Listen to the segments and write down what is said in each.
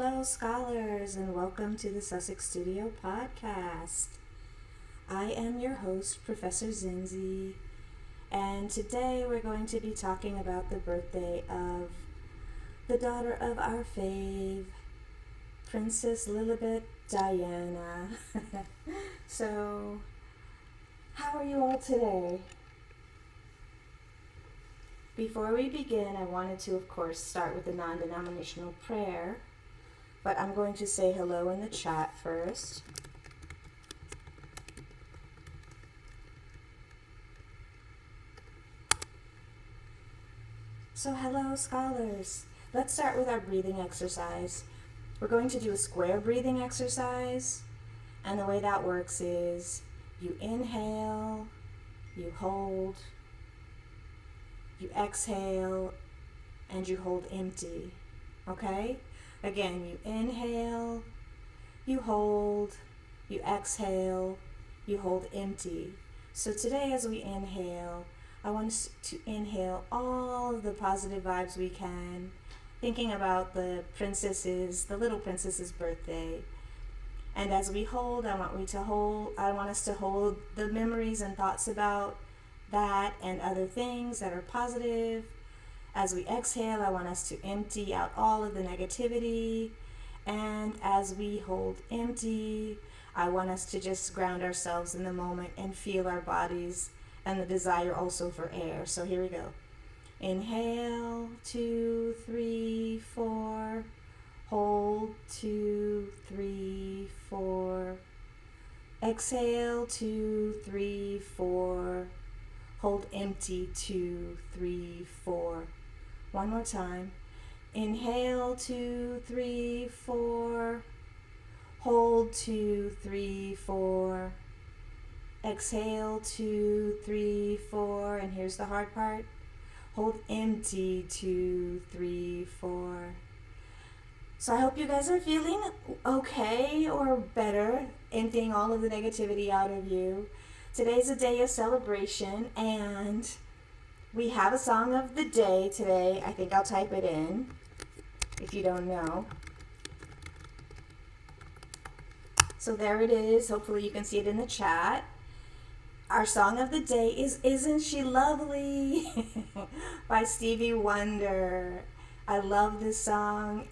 Hello, scholars, and welcome to the Sussex Studio Podcast. I am your host, Professor Zinzi, and today we're going to be talking about the birthday of the daughter of our fave, Princess Lilibet Diana. So, how are you all today? Before we begin, I wanted to, of course, start with the non-denominational prayer, but I'm going to say hello in the chat first. So hello, scholars. Let's start with our breathing exercise. We're going to do a square breathing exercise, and the way that works is you inhale, you hold, you exhale, and you hold empty, okay? Again, you inhale, you hold, you exhale, you hold empty. So today as we inhale, I want us to inhale all of the positive vibes we can, thinking about the little princess's birthday. And as we hold, I want us to hold the memories and thoughts about that and other things that are positive. As we exhale, I want us to empty out all of the negativity. And as we hold empty, I want us to just ground ourselves in the moment and feel our bodies and the desire also for air. So here we go. Inhale, 2, 3, 4. Hold, 2, 3, 4. Exhale, 2, 3, 4. Hold empty, 2, 3, 4. One more time. Inhale, 2, 3, 4. Hold, 2, 3, 4. Exhale, 2, 3, 4. And here's the hard part. Hold empty, 2, 3, 4. So I hope you guys are feeling okay or better, emptying all of the negativity out of you. Today's a day of celebration, and we have a song of the day today. I think I'll type it in if you don't know. So there it is. Hopefully you can see it in the chat. Our song of the day is Isn't She Lovely by Stevie Wonder. I love this song.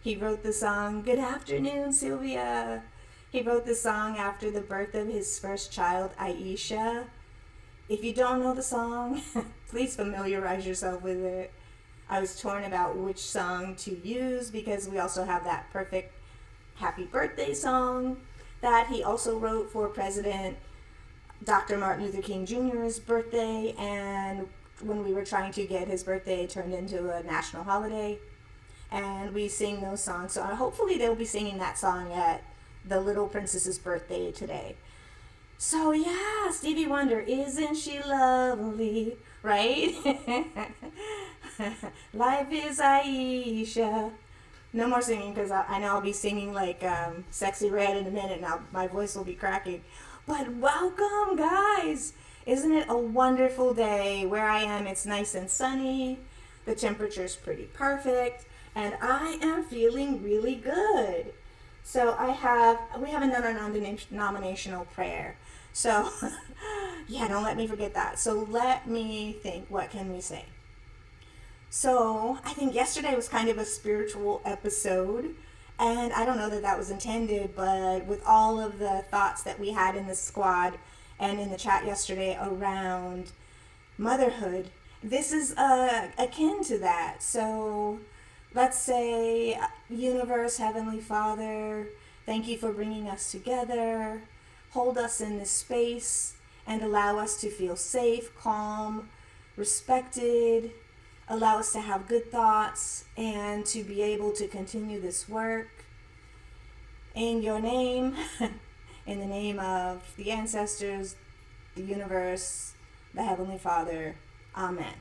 He wrote the song, Good Afternoon, Sylvia. He wrote the song after the birth of his first child, Aisha. If you don't know the song, please familiarize yourself with it. I was torn about which song to use because we also have that perfect happy birthday song that he also wrote for President Dr. Martin Luther King Jr.'s birthday, and when we were trying to get his birthday turned into a national holiday, and we sing those songs. So hopefully they'll be singing that song at the little princess's birthday today. So yeah, Stevie Wonder, Isn't She Lovely, right? Life is Aisha. No more singing because I know I'll be singing like Sexy Red in a minute now. My voice will be cracking. But welcome, guys. Isn't it a wonderful day? Where I am, it's nice and sunny. The temperature's pretty perfect. And I am feeling really good. So we have another non-denominational prayer. So, yeah, don't let me forget that. So let me think, what can we say? So I think yesterday was kind of a spiritual episode. And I don't know that was intended, but with all of the thoughts that we had in the squad and in the chat yesterday around motherhood, this is akin to that. So let's say, Universe, Heavenly Father, thank you for bringing us together. Hold us in this space and allow us to feel safe, calm, respected. Allow us to have good thoughts and to be able to continue this work. In your name, in the name of the ancestors, the universe, the Heavenly Father. Amen.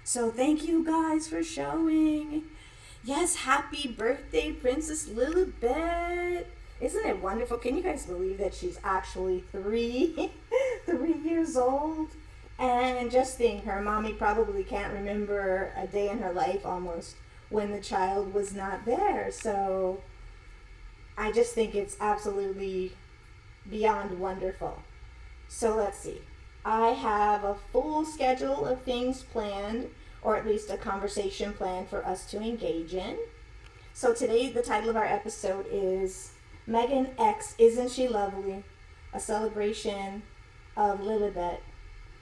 So thank you guys for showing. Yes, happy birthday, Princess Lilibet. Isn't it wonderful? Can you guys believe that she's actually 3 years old? And just think, her mommy probably can't remember a day in her life almost when the child was not there. So I just think it's absolutely beyond wonderful. So let's see. I have a full schedule of things planned, or at least a conversation planned for us to engage in. So today, the title of our episode is Meghan X, Isn't She Lovely? A celebration of Lilibet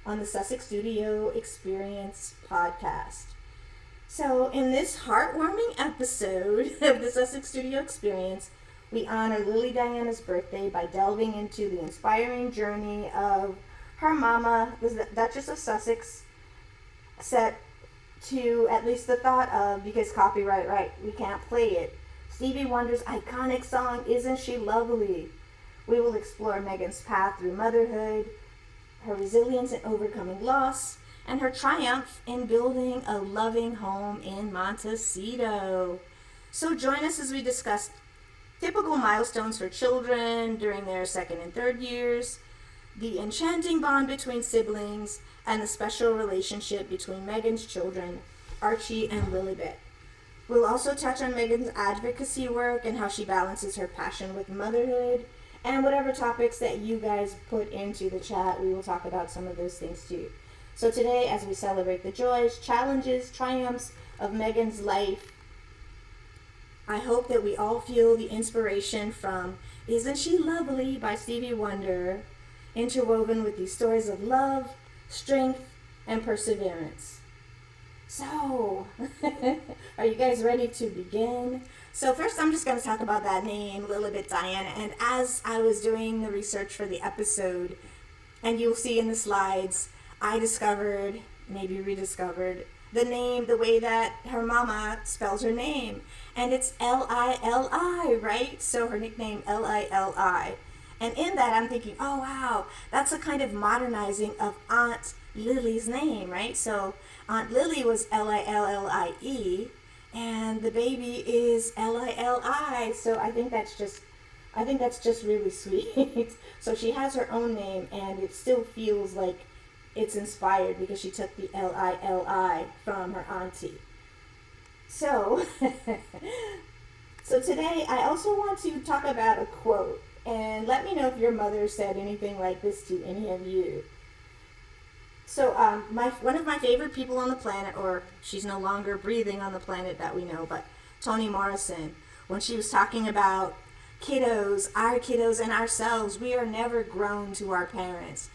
on the Sussex Studio Experience podcast. So in this heartwarming episode of the Sussex Studio Experience, we honor Lily Diana's birthday by delving into the inspiring journey of her mama, the Duchess of Sussex, set to at least the thought of, because copyright right, we can't play it, Stevie Wonder's iconic song, Isn't She Lovely? We will explore Meghan's path through motherhood, her resilience in overcoming loss, and her triumph in building a loving home in Montecito. So join us as we discuss typical milestones for children during their second and third years, the enchanting bond between siblings, and the special relationship between Meghan's children, Archie and Lilibet. We'll also touch on Meghan's advocacy work and how she balances her passion with motherhood, and whatever topics that you guys put into the chat, we will talk about some of those things too. So today, as we celebrate the joys, challenges, triumphs of Meghan's life, I hope that we all feel the inspiration from Isn't She Lovely by Stevie Wonder, interwoven with these stories of love, strength, and perseverance. So, are you guys ready to begin? So first I'm just going to talk about that name, Lilibet Diana. And as I was doing the research for the episode, and you'll see in the slides, I discovered, maybe rediscovered, the name, the way that her mama spells her name. And it's Lili, right? So her nickname, Lili. And in that, I'm thinking, oh, wow, that's a kind of modernizing of Aunt Lily's name, right? So Aunt Lily was Lillie, and the baby is Lili. So I think that's just really sweet. So she has her own name, and it still feels like it's inspired because she took the Lili from her auntie. So, so today I also want to talk about a quote. And let me know if your mother said anything like this to any of you. So one of my favorite people on the planet, or she's no longer breathing on the planet that we know, but Toni Morrison, when she was talking about kiddos, our kiddos and ourselves, we are never grown to our parents.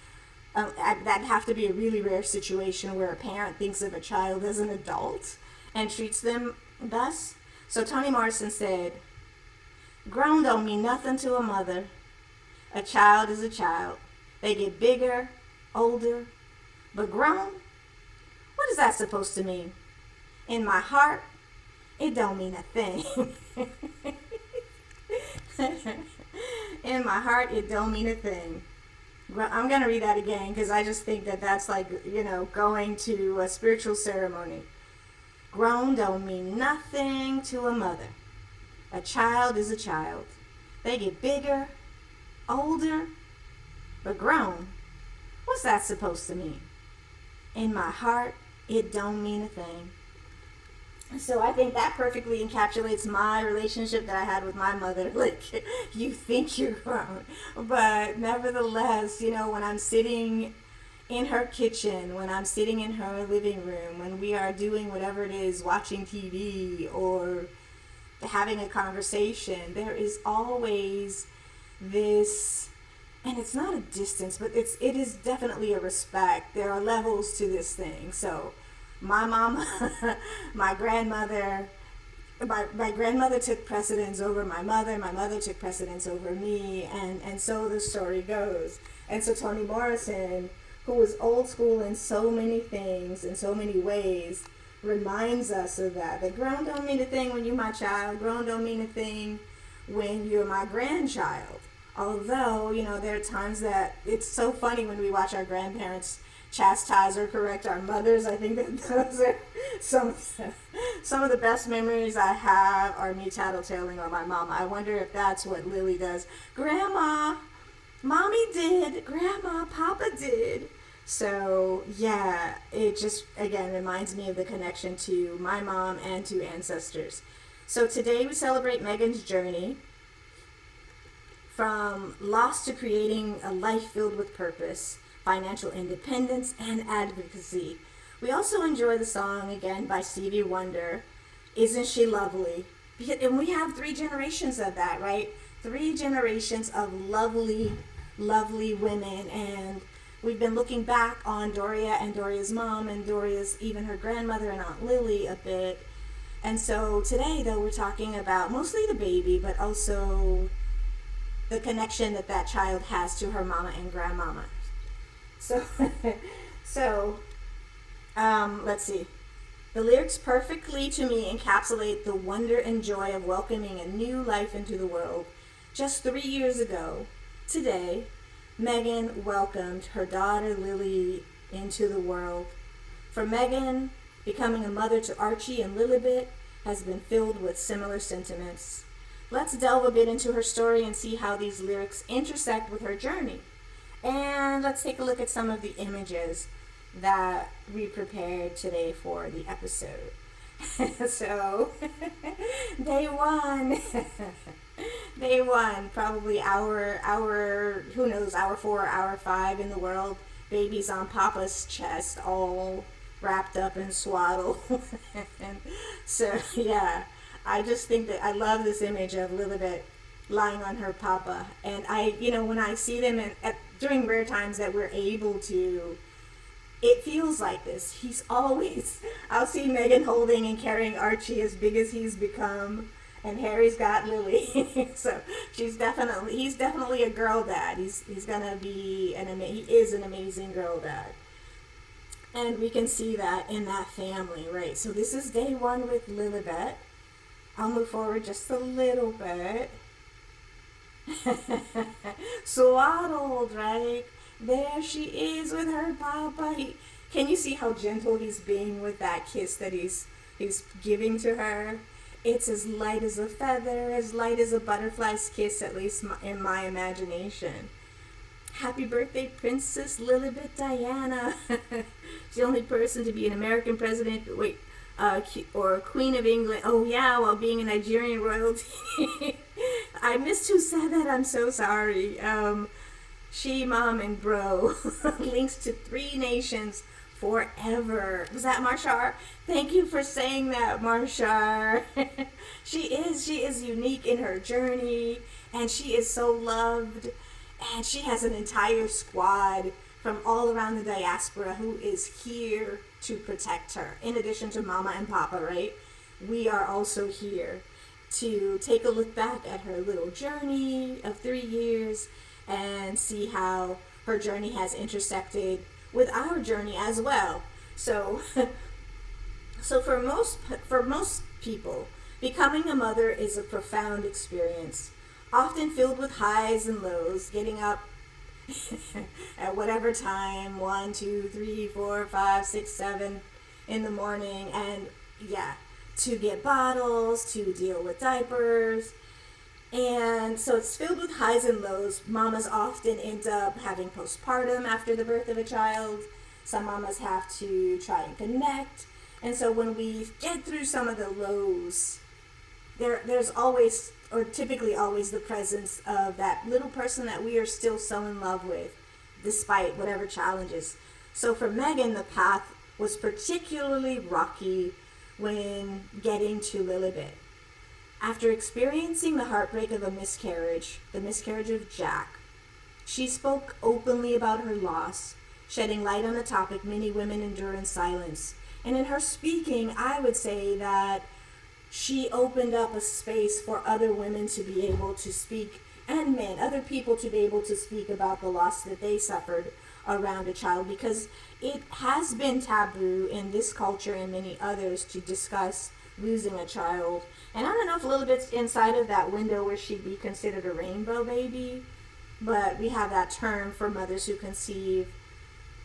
That'd have to be a really rare situation where a parent thinks of a child as an adult and treats them thus. So Toni Morrison said, grown don't mean nothing to a mother. A child is a child. They get bigger, older, but grown? What is that supposed to mean? In my heart, it don't mean a thing. In my heart, it don't mean a thing. I'm going to read that again because I just think that that's like, going to a spiritual ceremony. Grown don't mean nothing to a mother. A child is a child. They get bigger, older, but grown. What's that supposed to mean? In my heart, it don't mean a thing. So I think that perfectly encapsulates my relationship that I had with my mother. Like, you think you're grown. But nevertheless, when I'm sitting in her kitchen, when I'm sitting in her living room, when we are doing whatever it is, watching TV or having a conversation, there is always this, and it's not a distance, but it is definitely a respect. There are levels to this thing. So my mama, my grandmother took precedence over my mother took precedence over me, and so the story goes. And so Toni Morrison, who was old school in so many things, in so many ways, reminds us of that. That grown don't mean a thing when you're my child. Grown don't mean a thing when you're my grandchild. Although, there are times that it's so funny when we watch our grandparents chastise or correct our mothers. I think that those are some of the best memories I have are me tattletaling on my mama. I wonder if that's what Lily does. Grandma, Mommy did. Grandma, Papa did. So, yeah, it just, again, reminds me of the connection to my mom and to ancestors. So today we celebrate Meghan's journey. from loss to creating a life filled with purpose, financial independence, and advocacy. We also enjoy the song, again, by Stevie Wonder, Isn't She Lovely? And we have 3 generations of that, right? 3 generations of lovely, lovely women. And we've been looking back on Doria and Doria's mom and Doria's, even her grandmother and Aunt Lily a bit. And so today, though, we're talking about mostly the baby, but also the connection that that child has to her mama and grandmama. So, let's see. The lyrics perfectly, to me, encapsulate the wonder and joy of welcoming a new life into the world. Just 3 years ago, today, Meghan welcomed her daughter Lily into the world. For Meghan, becoming a mother to Archie and Lilibet has been filled with similar sentiments. Let's delve a bit into her story and see how these lyrics intersect with her journey. And let's take a look at some of the images that we prepared today for the episode. So, day one, probably hour 4, hour 5 in the world. Baby's on Papa's chest, all wrapped up in swaddle. And so, yeah, I just think that I love this image of Lilibet lying on her Papa. And when I see them during rare times that we're able to, it feels like this. I'll see Meghan holding and carrying Archie as big as he's become, and Harry's got Lily. So he's definitely a girl dad. He is an amazing girl dad. And we can see that in that family, right? So this is day 1 with Lilibet. I'll move forward just a little bit. Swaddled, right? There she is with her Papa. Can you see how gentle he's being with that kiss that he's giving to her? It's as light as a feather, as light as a butterfly's kiss, at least in my imagination. Happy birthday, Princess Lilibet Diana. She's the only person to be an American president, or Queen of England. Oh yeah, while being a Nigerian royalty. I missed who said that. I'm so sorry. She, Mom, and Bro links to 3 nations forever. Was that Marshar? Thank you for saying that, Marshar. She is unique in her journey, and she is so loved, and she has an entire squad from all around the diaspora who is here to protect her. In addition to Mama and Papa, right? We are also here to take a look back at her little journey of 3 years and see how her journey has intersected with our journey as well. So for most people, becoming a mother is a profound experience, often filled with highs and lows, getting up at whatever time, 1, 2, 3, 4, 5, 6, 7 in the morning, and to get bottles, to deal with diapers. And so it's filled with highs and lows. Mamas often end up having postpartum after the birth of a child. Some mamas have to try and connect. And so when we get through some of the lows, there's always, or typically always, the presence of that little person that we are still so in love with, despite whatever challenges. So for Meghan, the path was particularly rocky when getting to Lilibet. After experiencing the heartbreak of a miscarriage, the miscarriage of Jack, she spoke openly about her loss, shedding light on a topic many women endure in silence. And in her speaking, I would say that she opened up a space for other women to be able to speak, and men, other people to be able to speak about the loss that they suffered around a child, because it has been taboo in this culture and many others to discuss losing a child. And I don't know if Lilibet's inside of that window where she'd be considered a rainbow baby, but we have that term for mothers who conceive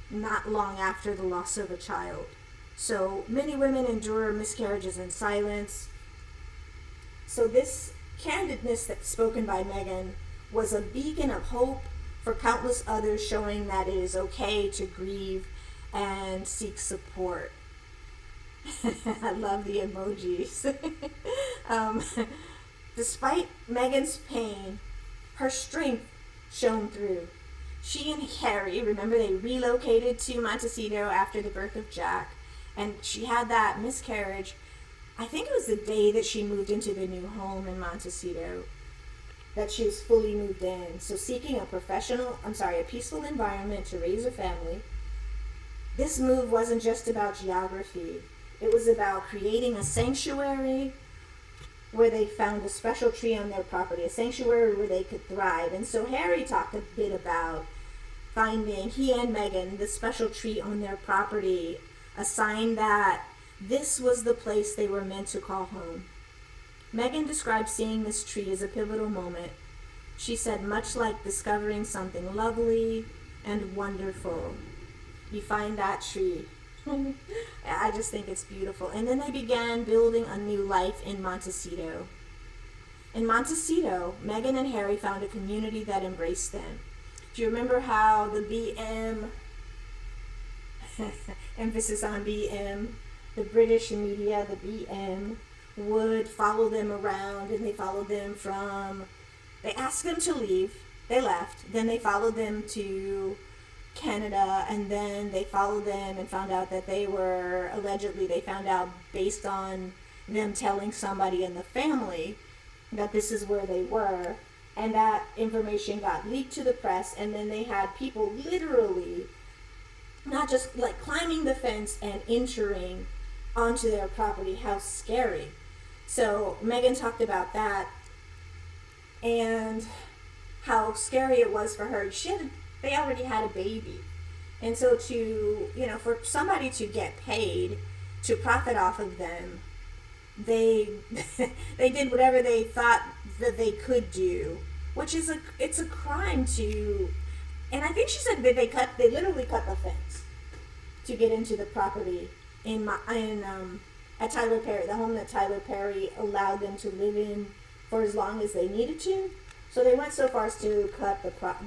not long after the loss of a child. So many women endure miscarriages in silence. So this candidness that's spoken by Meghan was a beacon of hope for countless others, showing that it is okay to grieve and seek support. I love the emojis. Despite Meghan's pain, her strength shone through. She and Harry, remember, they relocated to Montecito after the birth of Jack, and she had that miscarriage. I think it was the day that she moved into the new home in Montecito that she was fully moved in. So seeking a peaceful environment to raise a family. This move wasn't just about geography. It was about creating a sanctuary where they found a special tree on their property, a sanctuary where they could thrive. And so Harry talked a bit about finding, he and Meghan, the special tree on their property, a sign that this was the place they were meant to call home. Meghan described seeing this tree as a pivotal moment. She said, much like discovering something lovely and wonderful. You find that tree. I just think it's beautiful. And then they began building a new life in Montecito. In Montecito, Meghan and Harry found a community that embraced them. Do you remember how the BM, emphasis on BM, the British media, the BM, would follow them around, and they followed them they asked them to leave, they left, then they followed them to Canada, and then they followed them and found out that they found out based on them telling somebody in the family that this is where they were, and that information got leaked to the press, and then they had people literally not just like climbing the fence and entering onto their property. How scary. So Meghan talked about that and how scary it was for her. They already had a baby. And so for somebody to get paid to profit off of them, they did whatever they thought that they could do, which is it's a crime to, and I think she said that they literally cut the fence to get into the property at Tyler Perry, the home that Tyler Perry allowed them to live in for as long as they needed to. So they went so far as to cut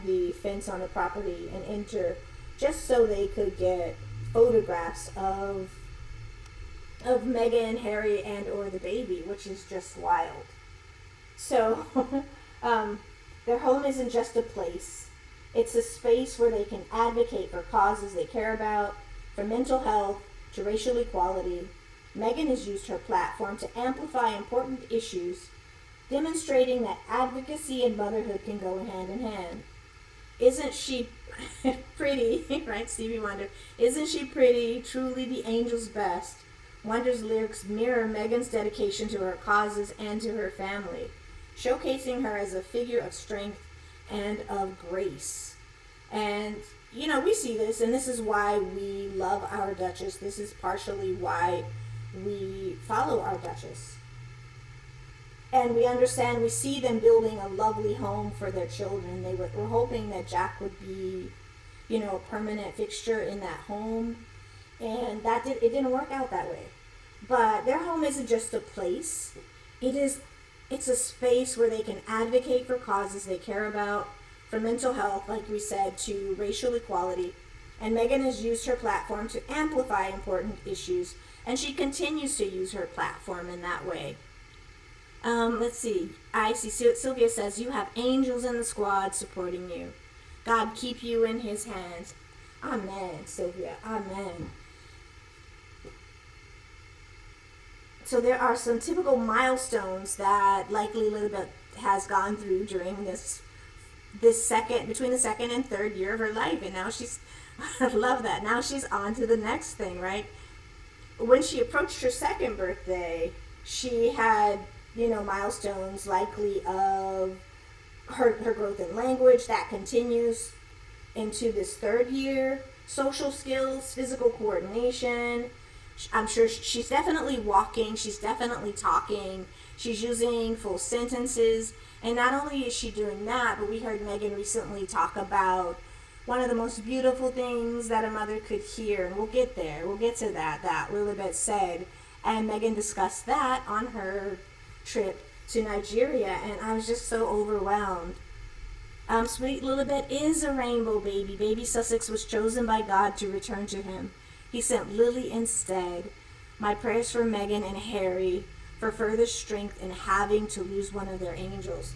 the fence on the property and enter, just so they could get photographs of Meghan, Harry, and or the baby, which is just wild. So their home isn't just a place. It's a space where they can advocate for causes they care about, from mental health to racial equality. Meghan has used her platform to amplify important issues, demonstrating that advocacy and motherhood can go hand in hand. Isn't she pretty, right, Stevie Wonder? Isn't she pretty, truly the angel's best? Wonder's lyrics mirror Meghan's dedication to her causes and to her family, showcasing her as a figure of strength and of grace. And, we see this, and this is why we love our Duchess. This is partially why we follow our Duchess. And we understand, we see them building a lovely home for their children. They were hoping that Jack would be, a permanent fixture in that home. And it didn't work out that way. But their home isn't just a place. It's a space where they can advocate for causes they care about, from mental health, like we said, to racial equality. And Meghan has used her platform to amplify important issues, and she continues to use her platform in that way. Let's see. I see Sylvia says, you have angels in the squad supporting you. God keep you in his hands. Amen, Sylvia. Amen. So there are some typical milestones that likely Lilibet has gone through during between the second and third year of her life. And now I love that. Now she's on to the next thing, right? When she approached her second birthday, she had, milestones likely of her growth in language that continues into this third year, social skills, physical coordination. I'm sure she's definitely walking, she's definitely talking, she's using full sentences. And not only is she doing that, but we heard Meghan recently talk about one of the most beautiful things that a mother could hear. And we'll get there. We'll get to that Lilibet said. And Meghan discussed that on her trip to Nigeria. And I was just so overwhelmed. Sweet Lilibet is a rainbow baby. Baby Sussex was chosen by God to return to him. He sent Lily instead. My prayers for Meghan and Harry for further strength in having to lose one of their angels.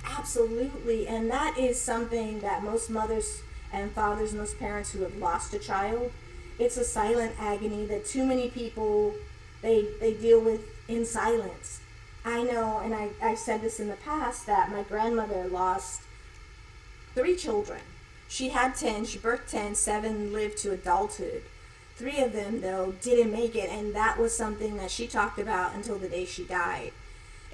Absolutely. And that is something that most mothers and fathers, most parents who have lost a child, it's a silent agony that too many people, they deal with in silence. I know, and I've said this in the past, that my grandmother lost 3 children. She had 10, she birthed 10, 7 lived to adulthood. 3 of them, though, didn't make it, and that was something that she talked about until the day she died.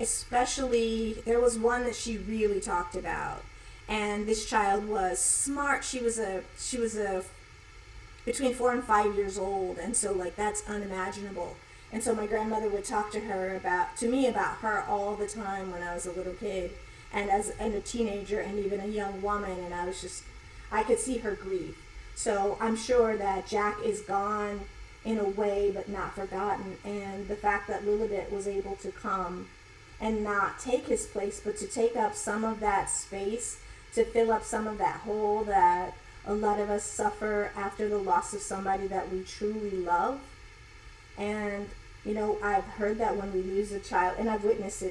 Especially, there was one that she really talked about, and this child was smart. She was a between 4 and 5 years old, and so like that's unimaginable. And so my grandmother would talk to me about her all the time when I was a little kid, and a teenager, and even a young woman, and I could see her grief. So I'm sure that Jack is gone in a way, but not forgotten. And the fact that Lilibet was able to come and not take his place, but to take up some of that space, to fill up some of that hole that a lot of us suffer after the loss of somebody that we truly love. And, I've heard that when we lose a child, and I've witnessed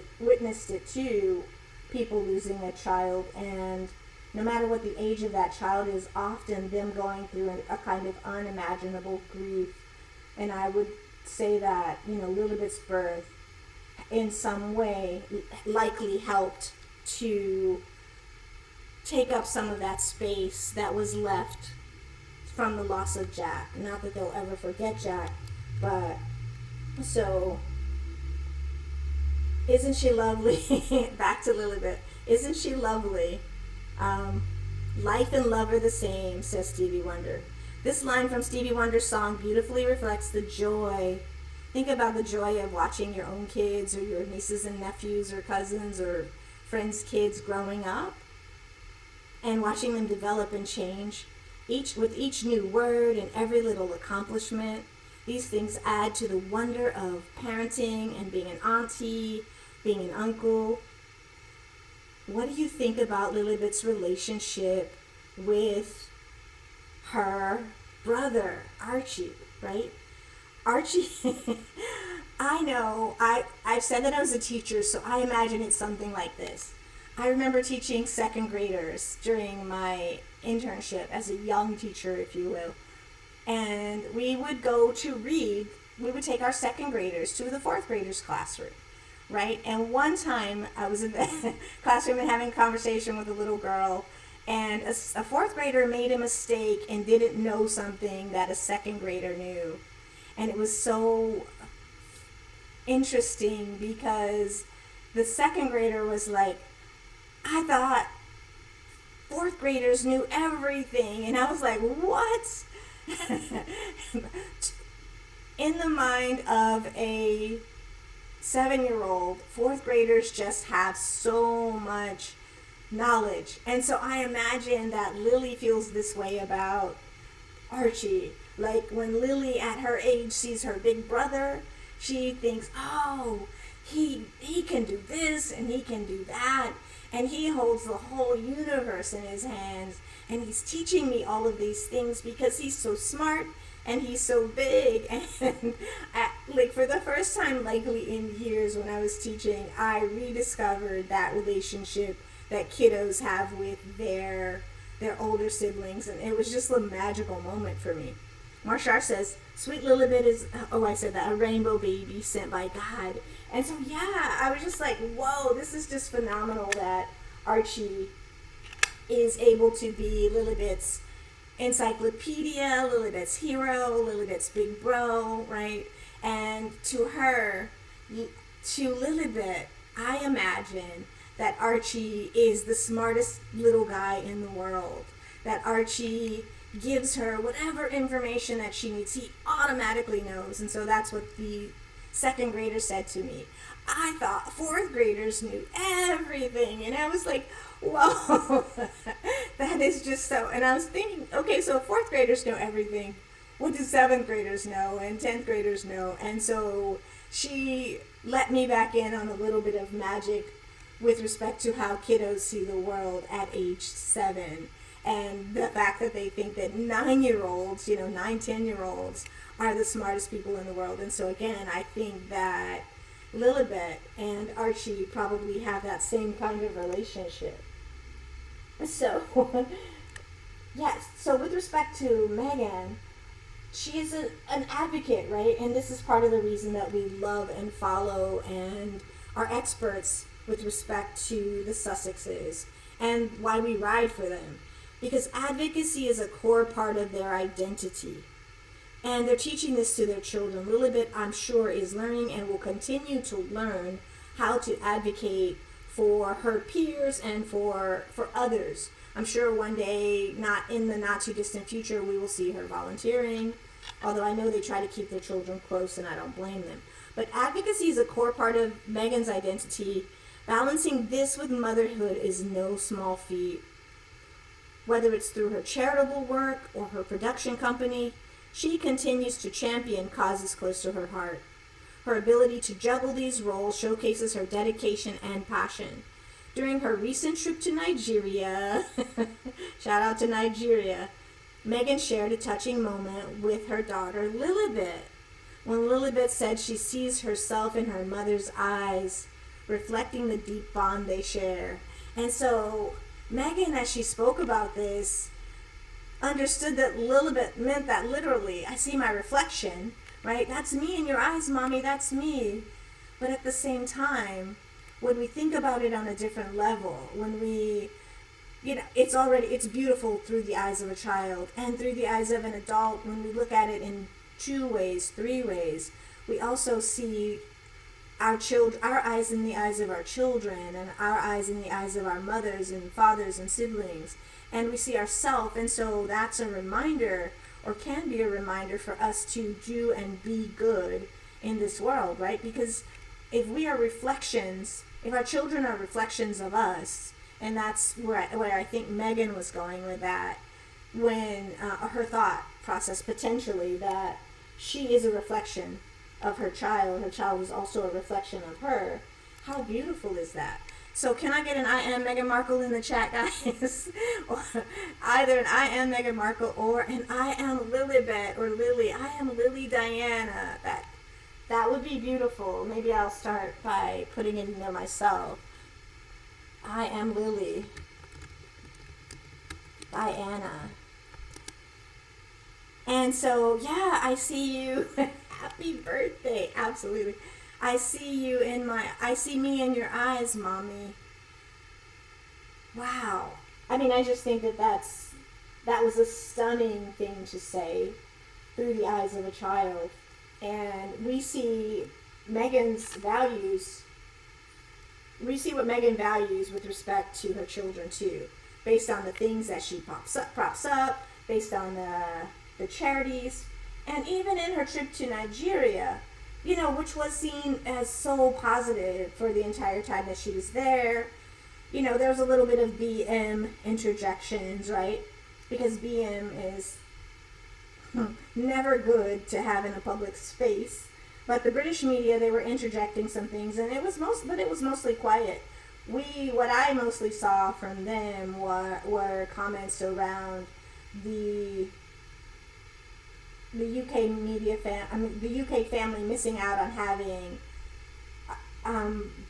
it too, people losing a child, and no matter what the age of that child is, often them going through a kind of unimaginable grief. And I would say that, Lilibet's birth in some way likely helped to take up some of that space that was left from the loss of Jack. Not that they'll ever forget Jack, but so isn't she lovely? Back to Lilibet. Isn't she lovely? Life and love are the same, says Stevie Wonder. This line from Stevie Wonder's song beautifully reflects the joy. Think about the joy of watching your own kids or your nieces and nephews or cousins or friends' kids growing up and watching them develop and change. With each new word and every little accomplishment, these things add to the wonder of parenting and being an auntie, being an uncle. What do you think about Lilibet's relationship with her brother, Archie, right? Archie, I know, I've said that I was a teacher, so I imagine it's something like this. I remember teaching 2nd graders during my internship as a young teacher, if you will. And we would go to read, we would take our 2nd graders to the 4th graders' classroom, right? And one time I was in the classroom and having a conversation with a little girl, and a 4th grader made a mistake and didn't know something that a 2nd grader knew. And it was so interesting because the 2nd grader was like, I thought 4th graders knew everything. And I was like, what? In the mind of a 7-year-old, 4th graders just have so much knowledge. And so I imagine that Lily feels this way about Archie. Like when Lily at her age sees her big brother, she thinks, oh, he can do this and he can do that, and he holds the whole universe in his hands, and he's teaching me all of these things because he's so smart and he's so big. And like for the first time likely in years when I was teaching, I rediscovered that relationship that kiddos have with their older siblings, and it was just a magical moment for me. Marshar says, sweet Lilibet is, I said that, a rainbow baby sent by God. And so, yeah, I was just like, whoa, this is just phenomenal that Archie is able to be Lilibet's encyclopedia, Lilibet's hero, Lilibet's big bro, right? And to Lilibet, I imagine that Archie is the smartest little guy in the world. That Archie gives her whatever information that she needs. He automatically knows. And so that's what the 2nd grader said to me. I thought 4th graders knew everything. And I was like, whoa, that is just so. And I was thinking, okay, so 4th graders know everything. What do 7th graders know and 10th graders know? And so she let me back in on a little bit of magic with respect to how kiddos see the world at age 7. And the fact that they think that 9-year-olds, 10-year-olds are the smartest people in the world. And so again, I think that Lilibet and Archie probably have that same kind of relationship. So, yes, so with respect to Meghan, she is an advocate, right? And this is part of the reason that we love and follow and are experts with respect to the Sussexes and why we ride for them. Because advocacy is a core part of their identity. And they're teaching this to their children. Lilibet, I'm sure, is learning and will continue to learn how to advocate for her peers and for others. I'm sure one day, not in the not too distant future, we will see her volunteering. Although I know they try to keep their children close, and I don't blame them. But advocacy is a core part of Meghan's identity. Balancing this with motherhood is no small feat. Whether it's through her charitable work or her production company, she continues to champion causes close to her heart. Her ability to juggle these roles showcases her dedication and passion. During her recent trip to Nigeria, shout out to Nigeria, Meghan shared a touching moment with her daughter Lilibet. When Lilibet said she sees herself in her mother's eyes, reflecting the deep bond they share. And so Meghan, as she spoke about this, understood that Lilibet meant that literally. I see my reflection, right? That's me in your eyes, Mommy, that's me. But at the same time, when we think about it on a different level, when we, it's beautiful through the eyes of a child and through the eyes of an adult. When we look at it in 2 ways, 3 ways, we also see our eyes in the eyes of our children, and our eyes in the eyes of our mothers and fathers and siblings, and we see ourselves. And so that's a reminder, or can be a reminder, for us to do and be good in this world, right? Because if we are reflections, if our children are reflections of us, and that's where I think Meghan was going with that, when her thought process potentially that she is a reflection of her child is also a reflection of her. How beautiful is that? So can I get an I am Meghan Markle in the chat, guys? Or either an I am Meghan Markle or an I am Lilibet or Lily. I am Lily Diana. That would be beautiful. Maybe I'll start by putting it in there myself. I am Lily Diana. And so, yeah, I see you. Happy birthday. Absolutely. I see me in your eyes, Mommy. Wow. I mean, I just think that was a stunning thing to say through the eyes of a child. And we see Meghan's values. We see what Meghan values with respect to her children too, based on the things that she props up, based on the charities, and even in her trip to Nigeria, which was seen as so positive for the entire time that she was there. There was a little bit of BM interjections, right? Because BM is never good to have in a public space. But the British media, they were interjecting some things, and it was mostly quiet. What I mostly saw from them were comments around the UK the UK family missing out on having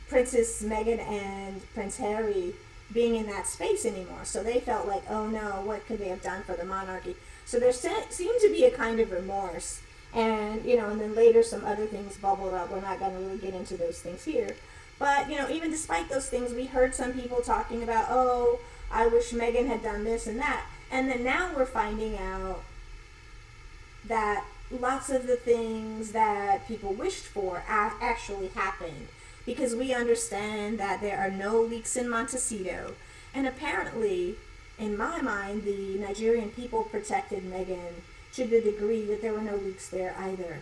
Princess Meghan and Prince Harry being in that space anymore. So they felt like, oh no, what could they have done for the monarchy? So there seemed to be a kind of remorse. And, and then later some other things bubbled up. We're not going to really get into those things here. But, even despite those things, we heard some people talking about, oh, I wish Meghan had done this and that. And then now we're finding out that lots of the things that people wished for actually happened, because we understand that there are no leaks in Montecito, and apparently, in my mind, the Nigerian people protected Meghan to the degree that there were no leaks there either.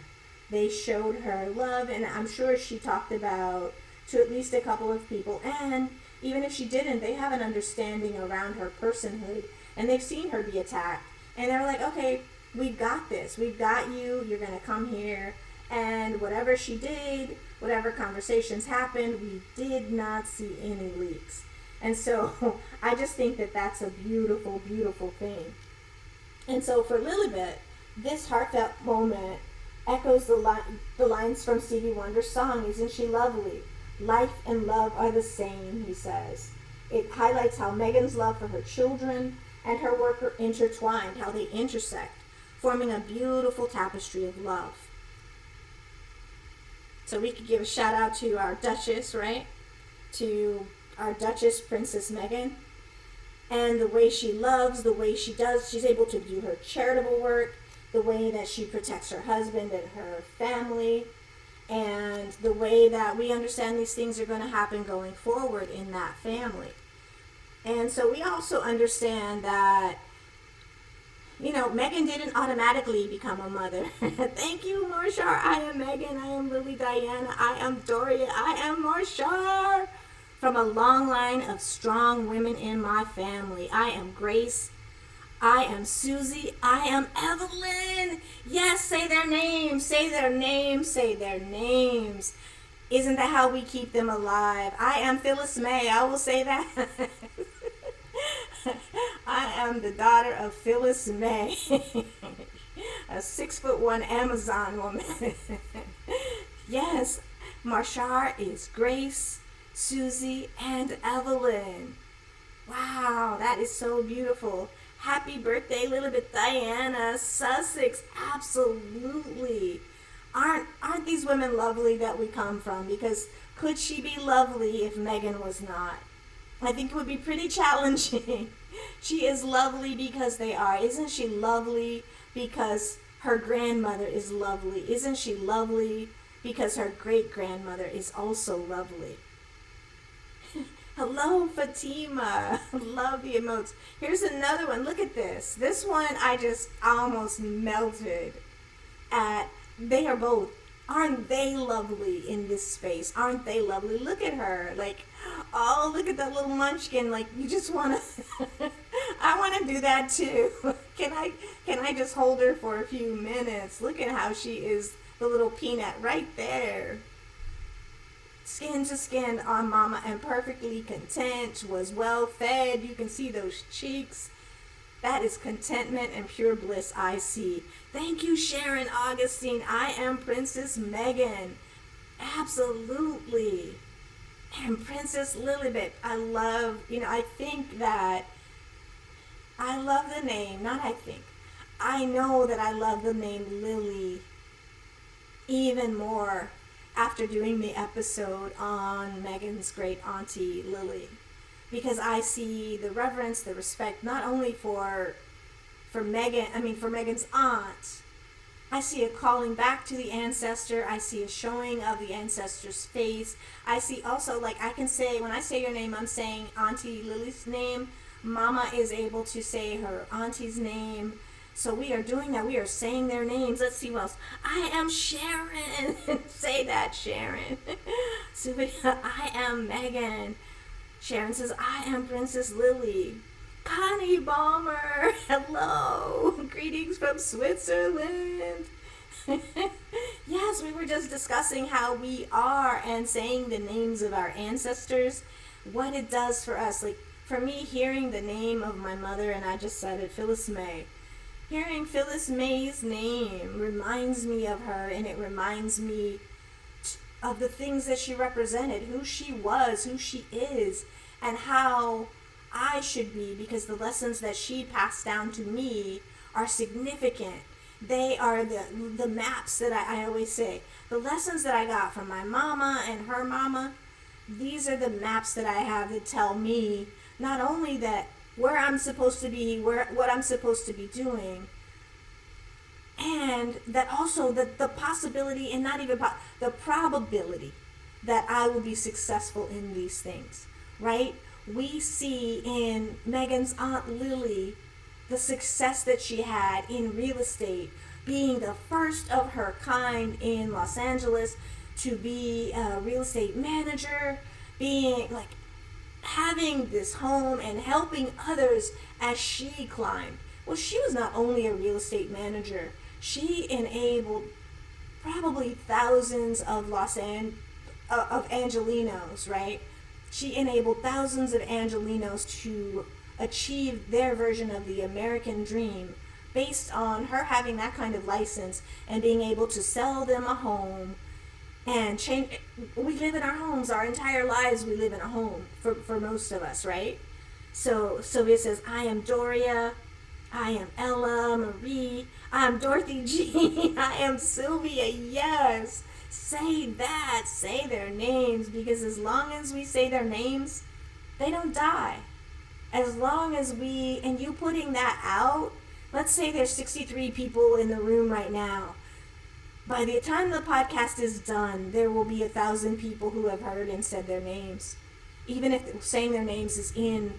They showed her love, and I'm sure she talked about to at least a couple of people, and even if she didn't, they have an understanding around her personhood, and they've seen her be attacked, and they're like, okay, we've got this. We've got you. You're going to come here. And whatever she did, whatever conversations happened, we did not see any leaks. And so I just think that that's a beautiful, beautiful thing. And so for Lilibet, this heartfelt moment echoes the lines from Stevie Wonder's song, Isn't She Lovely? Life and love are the same, he says. It highlights how Meghan's love for her children and her work are intertwined, how they intersect, forming a beautiful tapestry of love. So we could give a shout out to our Duchess, right? To our Duchess, Princess Meghan. And the way she loves, the way she does, she's able to do her charitable work, the way that she protects her husband and her family, and the way that we understand these things are going to happen going forward in that family. And so we also understand that, Meghan didn't automatically become a mother. Thank you, Marshar. I am Meghan. I am Lily Diana. I am Doria. I am Marshar. From a long line of strong women in my family. I am Grace. I am Susie. I am Evelyn. Yes, say their names. Say their names. Say their names. Isn't that how we keep them alive? I am Phyllis May. I will say that. I am the daughter of Phyllis May, a 6'1" Amazon woman. Yes, Marshar is Grace, Susie, and Evelyn. Wow, that is so beautiful. Happy birthday, Lilibet Diana, Sussex. Absolutely. Aren't these women lovely that we come from? Because could she be lovely if Meghan was not? I think it would be pretty challenging. She is lovely because they are. Isn't she lovely because her grandmother is lovely? Isn't she lovely because her great-grandmother is also lovely? Hello, Fatima. Love the emotes. Here's another one. Look at this. This one I just almost melted at. They are both. Aren't they lovely in this space? Aren't they lovely? Look at her. Like, oh, look at that little munchkin. Like, you just want to, I want to do that too. Can I just hold her for a few minutes? Look at how she is, the little peanut right there. Skin to skin on mama and perfectly content, was well fed. You can see those cheeks. That is contentment and pure bliss I see. Thank you, Sharon Augustine. I am Princess Meghan. Absolutely. And Princess Lilibet. I love the name, I know that I love the name Lily even more after doing the episode on Meghan's great auntie Lily. Because I see the reverence, the respect, not only for Meghan's aunt. I see a calling back to the ancestor. I see a showing of the ancestor's face. I see also, I can say, when I say your name, I'm saying Auntie Lily's name. Mama is able to say her auntie's name. So we are doing that. We are saying their names. Let's see what else. I am Sharon. Say that, Sharon. I am Meghan. Sharon says, I am Princess Lily. Connie Balmer, hello. Greetings from Switzerland. Yes, we were just discussing how we are and saying the names of our ancestors, what it does for us. Like, for me, hearing the name of my mother, and I just said it, Phyllis May. Hearing Phyllis May's name reminds me of her, and it reminds me of the things that she represented, who she was, who she is, and how I should be, because the lessons that she passed down to me are significant. They are the maps that I always say. The lessons that I got from my mama and her mama, these are the maps that I have that tell me not only that where I'm supposed to be, what I'm supposed to be doing, and that also the possibility, and not even the probability that I will be successful in these things, right? We see in Meghan's Aunt Lily the success that she had in real estate, being the first of her kind in Los Angeles to be a real estate manager, being having this home and helping others as she climbed. Well, she was not only a real estate manager, she enabled probably thousands of Angelenos, right? She enabled thousands of Angelenos to achieve their version of the American dream based on her having that kind of license and being able to sell them a home and change. We live in our homes our entire lives. We live in a home for most of us, right? So Sylvia says, I am Doria, I am Ella Marie, I am Dorothy Jean, I am Sylvia. Yes, say that, say their names, because as long as we say their names, they don't die. As long as we, and you putting that out, let's say there's 63 people in the room right now. By the time the podcast is done, there will be 1,000 people who have heard and said their names. Even if saying their names is in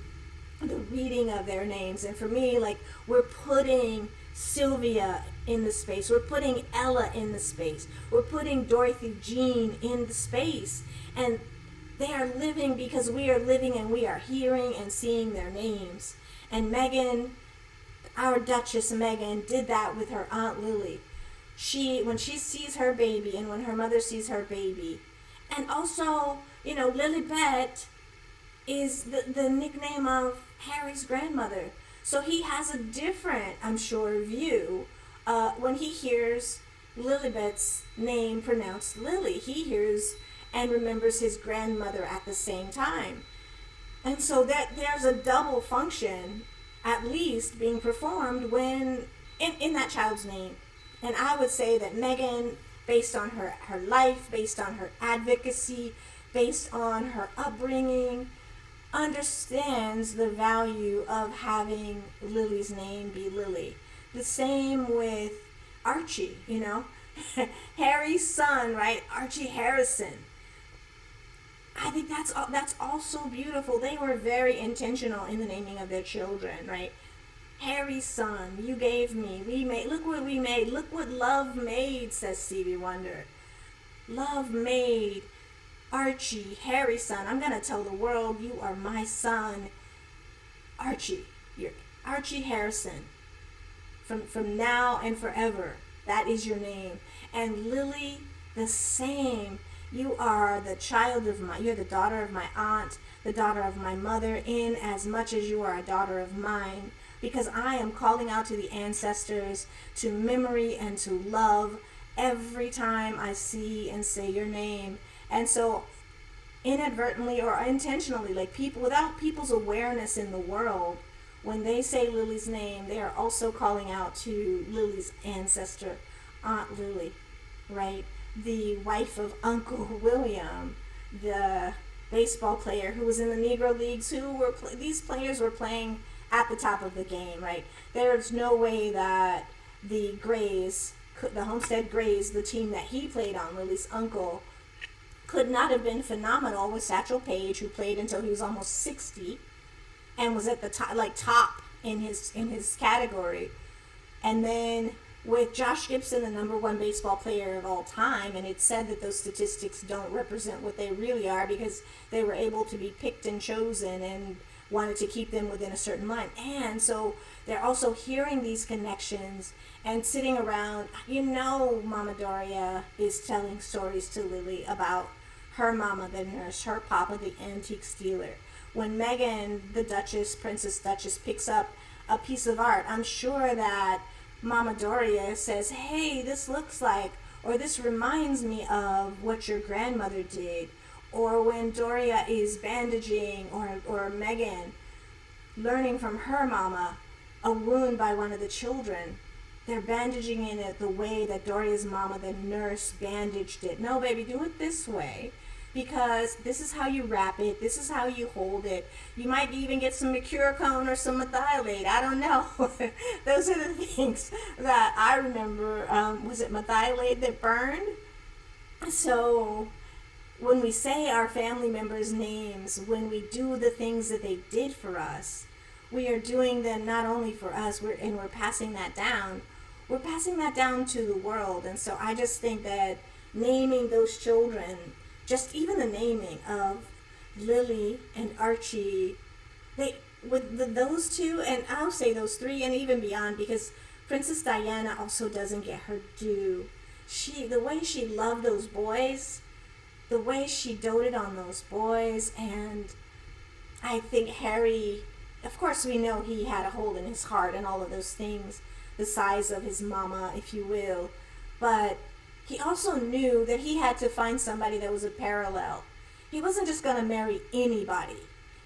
the reading of their names. And for me, like, we're putting Sylvia in the space. We're putting Ella in the space. We're putting Dorothy Jean in the space. And they are living because we are living, and we are hearing and seeing their names. And Meghan, our Duchess Meghan, did that with her Aunt Lily. When she sees her baby, and when her mother sees her baby, and also, Lilibet is the nickname of Harry's grandmother. So he has a different, I'm sure, view when he hears Lilibet's name pronounced Lily. He hears and remembers his grandmother at the same time. And so that there's a double function, at least, being performed when in that child's name. And I would say that Meghan, based on her life, based on her advocacy, based on her upbringing, understands the value of having Lily's name be Lily. The same with Archie, Harry's son, right? Archie Harrison. I think that's also beautiful. They were very intentional in the naming of their children, right? Harry's son, you gave me, we made, look what we made, look what love made, says Stevie Wonder. Love made Archie, Harry's son. I'm going to tell the world, you are my son, Archie. You're Archie Harrison. From now and forever, that is your name. And Lily, the same. You are the you're the daughter of my aunt, the daughter of my mother, in as much as you are a daughter of mine. Because I am calling out to the ancestors, to memory and to love every time I see and say your name. And so inadvertently or intentionally, like people, without people's awareness in the world, when they say Lily's name, they are also calling out to Lily's ancestor, Aunt Lily, right? The wife of Uncle William, the baseball player who was in the Negro Leagues, these players were playing at the top of the game, right? There's no way that the Homestead Grays, the team that he played on, Lily's uncle, could not have been phenomenal with Satchel Paige, who played until he was almost 60 and was at the top in his category. And then with Josh Gibson, the number one baseball player of all time, and it's said that those statistics don't represent what they really are because they were able to be picked and chosen and wanted to keep them within a certain line. And so they're also hearing these connections and sitting around. Mama Doria is telling stories to Lily about her mama, the nurse, her papa, the antique dealer. When Meghan, the Princess Duchess, picks up a piece of art, I'm sure that Mama Doria says, hey, this looks like, or this reminds me of what your grandmother did. Or when Doria is bandaging, or Meghan learning from her mama a wound by one of the children, they're bandaging in it the way that Doria's mama, the nurse, bandaged it. No, baby, do it this way, because this is how you wrap it, this is how you hold it. You might even get some mercurocone or some methylate, I don't know. Those are the things that I remember. Was it methylate that burned? So when we say our family members' names, when we do the things that they did for us, we are doing them not only for us, we're passing that down. We're passing that down to the world. And so I just think that naming those children, just even the naming of Lily and Archie, those two, and I'll say those three and even beyond, because Princess Diana also doesn't get her due. The way she loved those boys, the way she doted on those boys, and I think Harry, of course we know he had a hole in his heart and all of those things, the size of his mama, if you will. But he also knew that he had to find somebody that was a parallel. He wasn't just going to marry anybody.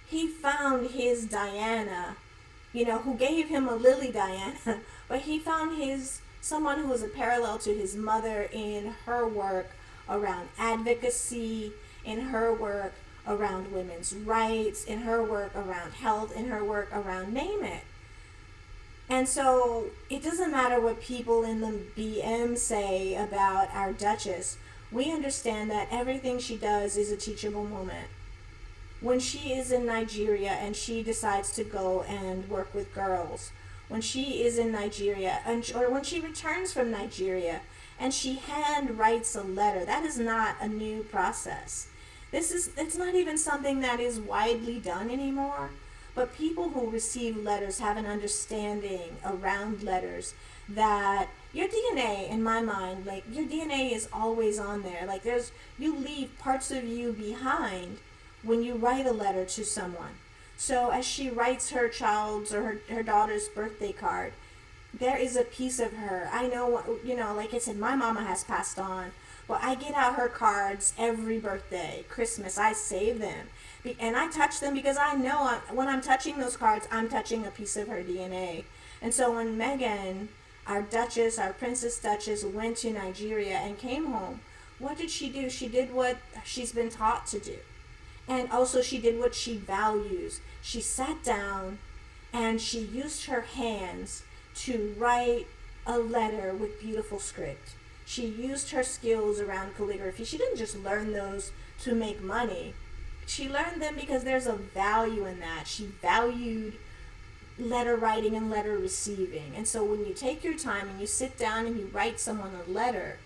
He found his Diana, who gave him a Lily Diana, but he found someone who was a parallel to his mother in her work around advocacy, in her work around women's rights, in her work around health, in her work around name it. And so it doesn't matter what people in the BM say about our Duchess. We understand that everything she does is a teachable moment. When she is in Nigeria and she decides to go and work with girls, when she is in Nigeria, or when she returns from Nigeria and she hand writes a letter, that is not a new process. It's not even something that is widely done anymore. But people who receive letters have an understanding around letters that your DNA, in my mind, like your DNA is always on there. Like you leave parts of you behind when you write a letter to someone. So as she writes her child's or her daughter's birthday card, there is a piece of her. I know, like I said, my mama has passed on. Well, I get out her cards every birthday, Christmas. I save them. And I touch them because I know when I'm touching those cards, I'm touching a piece of her DNA. And so when Meghan, our Duchess, our Princess Duchess, went to Nigeria and came home, what did she do? She did what she's been taught to do. And also she did what she values. She sat down and she used her hands to write a letter with beautiful script. She used her skills around calligraphy. She didn't just learn those to make money. She learned them because there's a value in that. She valued letter writing and letter receiving. And so when you take your time and you sit down and you write someone a letter,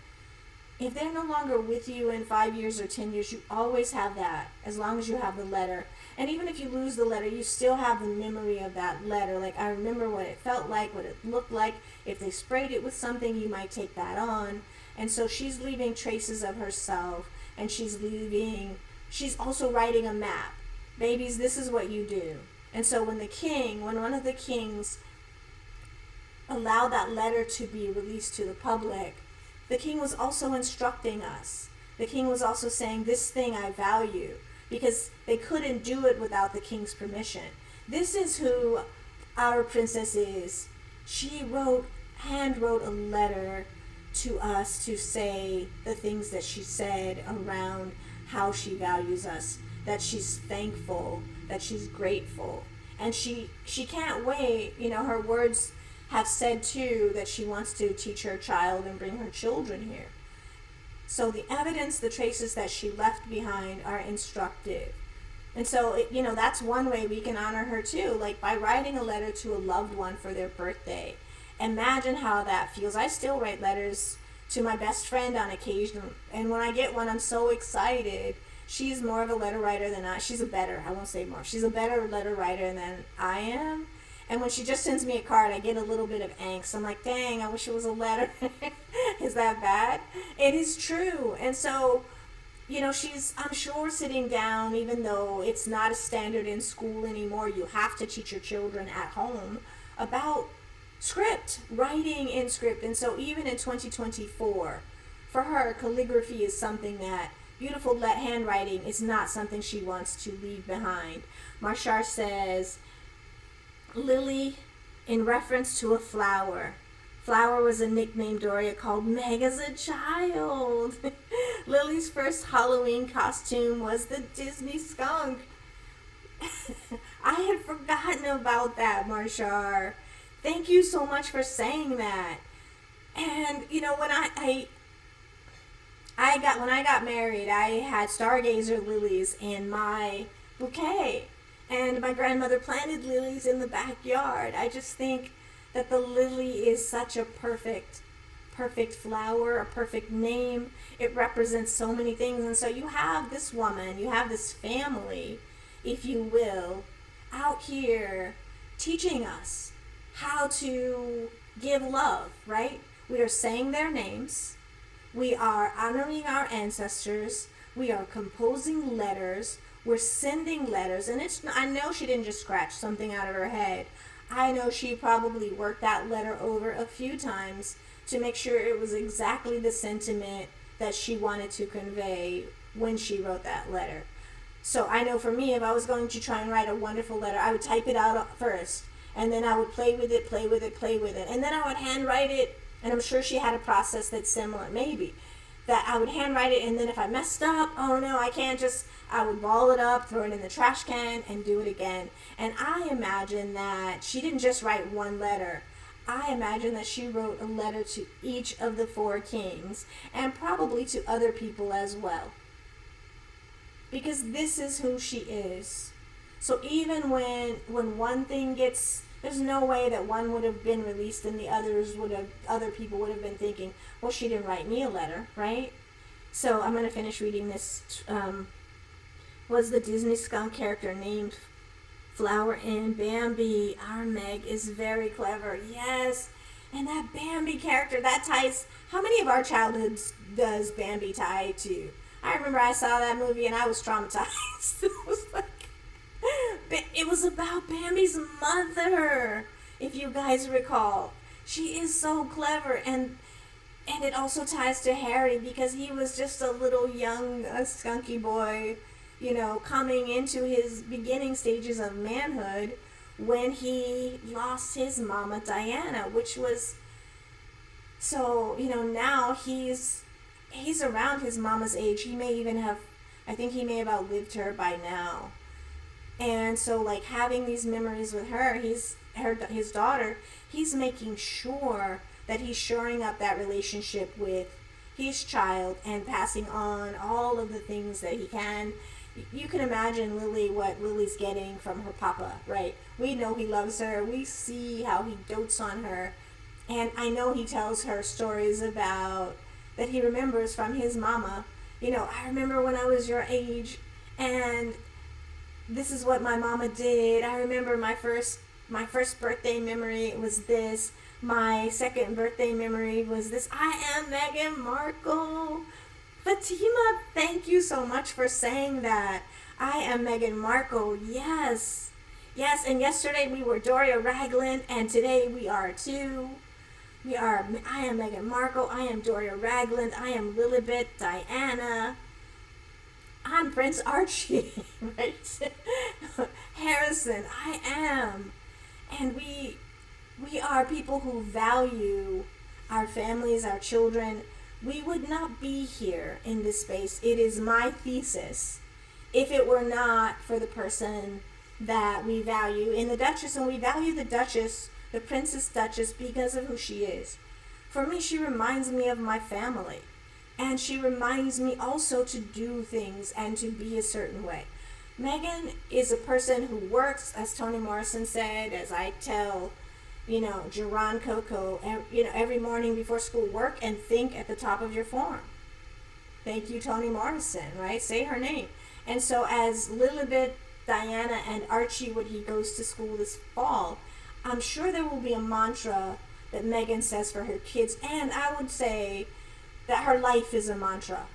if they're no longer with you in 5 years or 10 years, you always have that, as long as you have the letter. And even if you lose the letter, you still have the memory of that letter. Like, I remember what it felt like, what it looked like. If they sprayed it with something, you might take that on. And so she's leaving traces of herself, and she's also writing a map. Babies, this is what you do. And so when one of the kings allowed that letter to be released to the public, the king was also instructing us. The king was also saying, this thing I value, because they couldn't do it without the king's permission. This is who our princess is. She hand wrote a letter to us to say the things that she said around how she values us, that she's thankful, that she's grateful. And she can't wait. Her words have said too that she wants to teach her child and bring her children here. So the evidence, the traces that she left behind are instructive. And so, that's one way we can honor her too, like by writing a letter to a loved one for their birthday. Imagine how that feels. I still write letters to my best friend on occasion, and when I get one, I'm so excited. She's more of a letter writer than she's a better letter writer than I am. And when she just sends me a card, I get a little bit of angst. I'm like, dang, I wish it was a letter. Is that bad? It is true. And so, she's, I'm sure, sitting down, even though it's not a standard in school anymore, you have to teach your children at home about script, writing in script. And so even in 2024, for her, calligraphy is something that, beautiful handwriting is not something she wants to leave behind. Marshall says, Lily, in reference to a flower. Flower was a nickname Doria called Meg as a child. Lily's first Halloween costume was the Disney skunk. I had forgotten about that, Marshall. Thank you so much for saying that. And when I got married, I had stargazer lilies in my bouquet. And my grandmother planted lilies in the backyard. I just think that the lily is such a perfect flower, a perfect name. It represents so many things. And so you have this woman, you have this family, if you will, out here teaching us how to give love, right? We are saying their names. We are honoring our ancestors. We are composing letters. We're sending letters. And I know she didn't just scratch something out of her head. I know she probably worked that letter over a few times to make sure it was exactly the sentiment that she wanted to convey when she wrote that letter. So I know for me, if I was going to try and write a wonderful letter, I would type it out first, and then I would play with it, and then I would handwrite it, and I'm sure she had a process that's similar, maybe, that I would handwrite it, and then if I messed up, oh no, I can't just, I would ball it up, throw it in the trash can, and do it again. And I imagine that she didn't just write one letter. I imagine that she wrote a letter to each of the four kings, and probably to other people as well. Because this is who she is. So even when one thing gets, there's no way that one would have been released and the other people would have been thinking, well, she didn't write me a letter, right? So I'm going to finish reading this. Was the Disney skunk character named Flower in Bambi? Our Meg is very clever. Yes. And that Bambi character, that ties, how many of our childhoods does Bambi tie to? I remember I saw that movie and I was traumatized. It was like, it was about Bambi's mother, if you guys recall. She is so clever, and it also ties to Harry because he was just a little young, skunky boy, coming into his beginning stages of manhood when he lost his mama Diana, which was, so, now he's around his mama's age. He may even have, I think he may have outlived her by now. And so, like, having these memories with her, his daughter, he's making sure that he's shoring up that relationship with his child and passing on all of the things that he can. You can imagine what Lily's getting from her papa, right? We know he loves her. We see how he dotes on her. And I know he tells her stories about that he remembers from his mama. I remember when I was your age, and this is what my mama did. I remember my first birthday memory was this. My second birthday memory was this. I am Meghan Markle. Fatima, thank you so much for saying that. I am Meghan Markle. Yes. Yes, and yesterday we were Doria Ragland, and today we are too. I am Meghan Markle. I am Doria Ragland. I am Lilibet, Diana. I'm Prince Archie, right? Harrison, I am. And we are people who value our families, our children. We would not be here in this space. It is my thesis if it were not for the person that we value in the Duchess. And we value the Duchess, the Princess Duchess, because of who she is. For me, she reminds me of my family. And she reminds me also to do things and to be a certain way. Meghan is a person who works, as Toni Morrison said, as I tell, Geron Coco, every morning before school, work and think at the top of your form. Thank you, Toni Morrison, right? Say her name. And so as Lilibet, Diana, and Archie, when he goes to school this fall, I'm sure there will be a mantra that Meghan says for her kids. And I would say that her life is a mantra.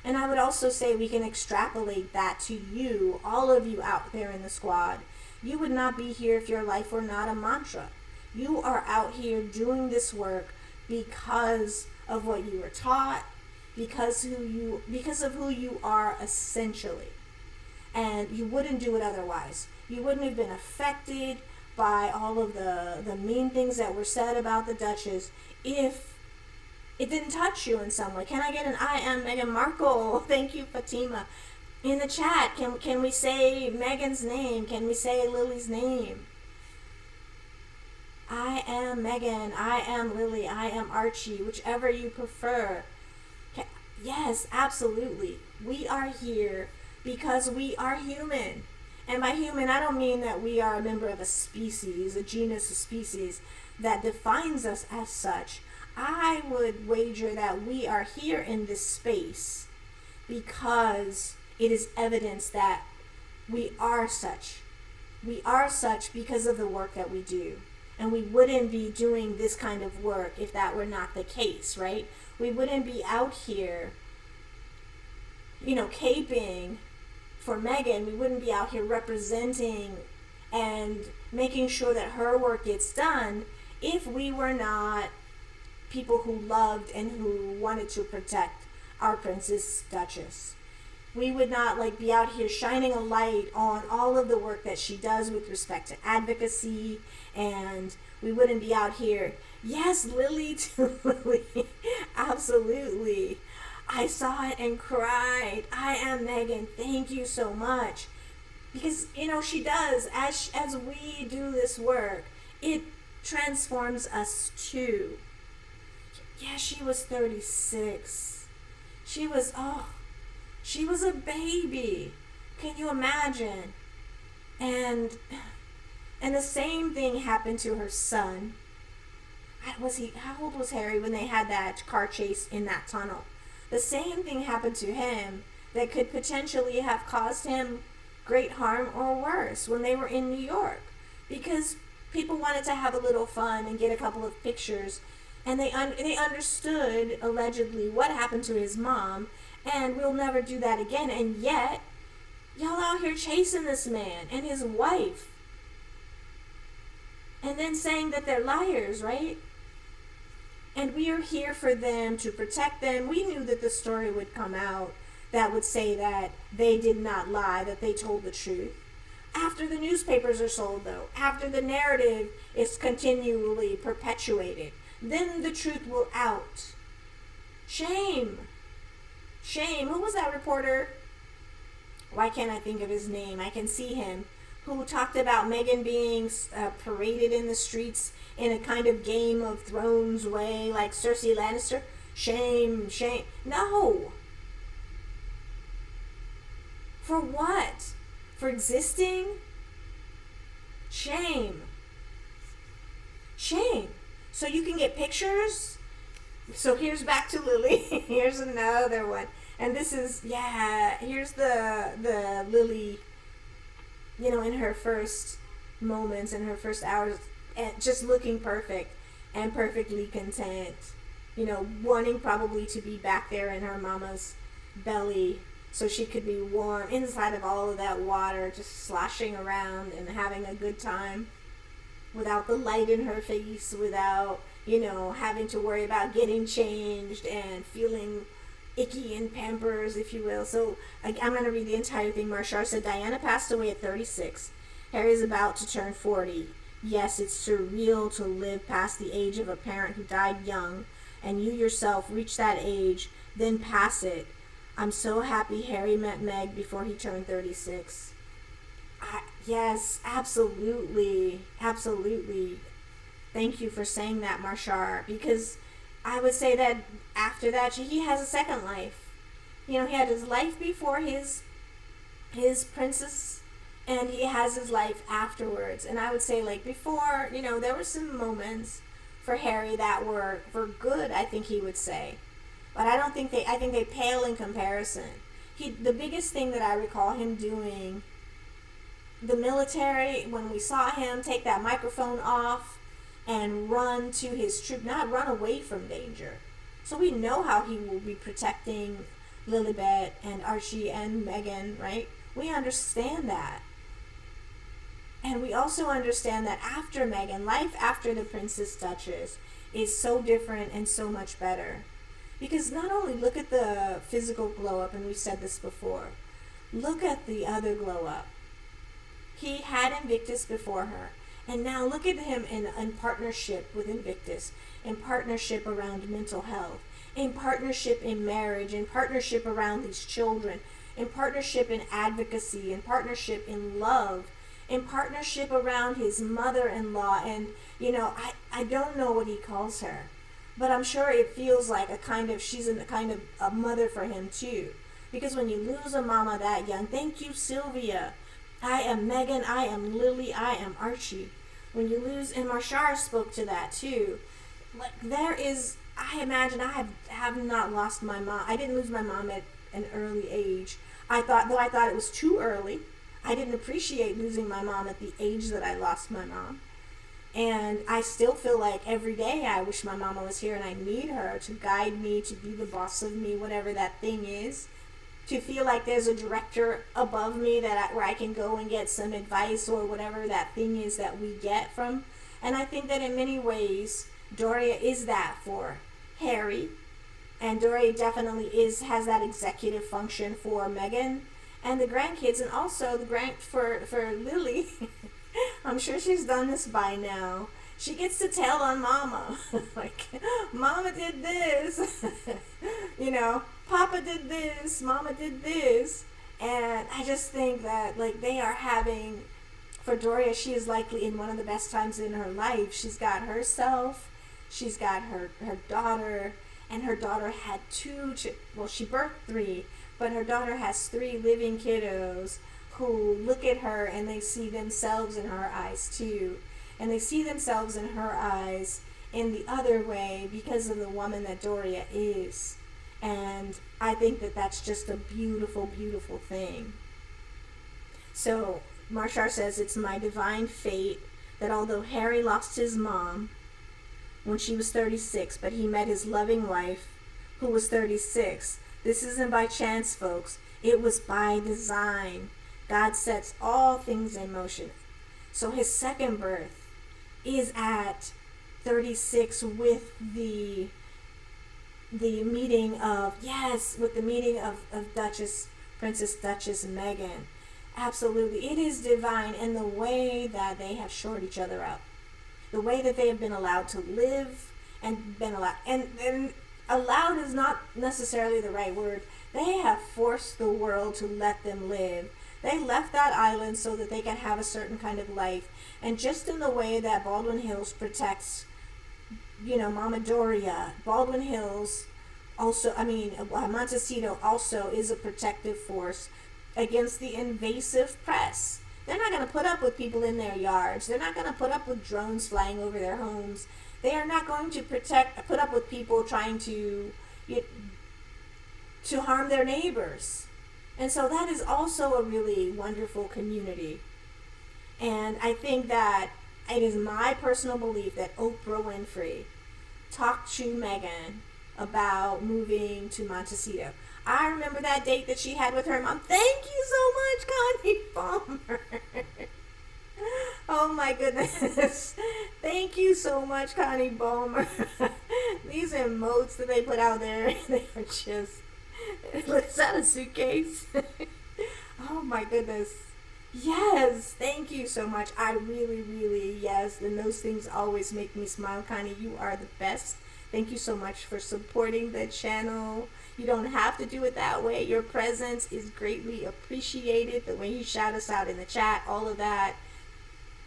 And I would also say we can extrapolate that to you, all of you out there in the squad. You would not be here if your life were not a mantra. You are out here doing this work because of what you were taught, because of who you are essentially. And you wouldn't do it otherwise. You wouldn't have been affected by all of the mean things that were said about the Duchess if it didn't touch you in some way. Can I get an I am Meghan Markle? Thank you, Fatima. In the chat, can we say Meghan's name? Can we say Lily's name? I am Meghan. I am Lily. I am Archie. Whichever you prefer. Yes, absolutely. We are here because we are human. And by human, I don't mean that we are a member of a species, a genus, a species that defines us as such. I would wager that we are here in this space because it is evidence that we are such. We are such because of the work that we do. And we wouldn't be doing this kind of work if that were not the case, right? We wouldn't be out here, caping for Meghan. We wouldn't be out here representing and making sure that her work gets done if we were not people who loved and who wanted to protect our Princess Duchess. We would not be out here shining a light on all of the work that she does with respect to advocacy, and we wouldn't be out here, yes, Lily to Lily, absolutely. I saw it and cried. I am Meghan. Thank you so much. Because, she does, as we do this work, it transforms us too. Yeah, she was 36. She was a baby. Can you imagine? And the same thing happened to her son. How old was Harry when they had that car chase in that tunnel? The same thing happened to him that could potentially have caused him great harm or worse when they were in New York, because people wanted to have a little fun and get a couple of pictures, and they understood allegedly what happened to his mom, and we'll never do that again. And yet y'all out here chasing this man and his wife, and then saying that they're liars, right? And we are here for them, to protect them. We knew that the story would come out that would say that they did not lie, that they told the truth. After the newspapers are sold, though, after the narrative is continually perpetuated, then the truth will out. Shame. Shame. Who was that reporter? Why can't I think of his name? I can see him. Who talked about Meghan being paraded in the streets in a kind of Game of Thrones way, like Cersei Lannister. Shame, shame. No. For what? For existing? Shame. Shame. So you can get pictures? So here's back to Lily. Here's another one. And this is, here's the Lily, in her first moments, in her first hours, and just looking perfect and perfectly content. Wanting probably to be back there in her mama's belly so she could be warm inside of all of that water, just sloshing around and having a good time without the light in her face, without, having to worry about getting changed and feeling icky in Pampers, if you will. So I'm going to read the entire thing. Marshall said, Diana passed away at 36. Harry's about to turn 40. Yes, it's surreal to live past the age of a parent who died young, and you yourself reach that age, then pass it. I'm so happy Harry met Meg before he turned 36. Yes, absolutely. Absolutely. Thank you for saying that, Marshall, because I would say that after that, he has a second life. He had his life before his princess, and he has his life afterwards. And I would say, before, there were some moments for Harry that were good, I think he would say. But I think they pale in comparison. The biggest thing that I recall him doing, the military, when we saw him take that microphone off and run to his troop, not run away from danger. So we know how he will be protecting Lilibet and Archie and Meghan, right? We understand that. And we also understand that after Meghan, life after the Princess Duchess is so different and so much better. Because not only look at the physical glow up, and we've said this before, look at the other glow up. He had Invictus before her, and now look at him in partnership with Invictus, in partnership around mental health, in partnership in marriage, in partnership around these children, in partnership in advocacy, in partnership in love, in partnership around his mother-in-law. And, I don't know what he calls her, but I'm sure it feels like she's a kind of a mother for him too. Because when you lose a mama that young, thank you, Sylvia. I am Meghan, I am Lily, I am Archie. When you lose, and Marshall spoke to that too. I imagine I have not lost my mom. I didn't lose my mom at an early age. I thought it was too early. I didn't appreciate losing my mom at the age that I lost my mom. And I still feel like every day I wish my mama was here, and I need her to guide me, to be the boss of me, whatever that thing is, to feel like there's a director above me where I can go and get some advice or whatever that thing is that we get from. And I think that in many ways, Doria is that for Harry, and Doria definitely has that executive function for Meghan and the grandkids, and also for Lily. I'm sure she's done this by now. She gets to tell on Mama, like, Mama did this, Papa did this, Mama did this. And I just think that, like, they are having, for Doria, she is likely in one of the best times in her life. She's got herself, she's got her daughter, and her daughter had she birthed 3, but her daughter has 3 living kiddos who look at her and they see themselves in her eyes too. And they see themselves in her eyes in the other way because of the woman that Doria is. And I think that that's just a beautiful, beautiful thing. So Marshall says, it's my divine fate that although Harry lost his mom when she was 36, but he met his loving wife who was 36. This isn't by chance, folks. It was by design. God sets all things in motion. So his second birth is at 36 with the meeting of Princess Duchess Meghan. Absolutely. It is divine, and the way that they have shored each other up. The way that they have been allowed to live and been allowed, and allowed is not necessarily the right word. They have forced the world to let them live. They left that island so that they can have a certain kind of life. And just in the way that Baldwin Hills protects, Mama Doria, Baldwin Hills also, Montecito also is a protective force against the invasive press. They're not going to put up with people in their yards. They're not going to put up with drones flying over their homes. They are not going to put up with people trying to harm their neighbors. And so that is also a really wonderful community. And I think that it is my personal belief that Oprah Winfrey talked to Meghan about moving to Montecito. I remember that date that she had with her mom. Thank you so much, Connie Palmer. Oh my goodness. Thank you so much, Connie Palmer. These emotes that they put out there, they are just... Is that a suitcase? Oh my goodness. Yes, thank you so much. I really, really, yes. And those things always make me smile, Connie. You are the best. Thank you so much for supporting the channel. You don't have to do it that way. Your presence is greatly appreciated. The way you shout us out in the chat, all of that.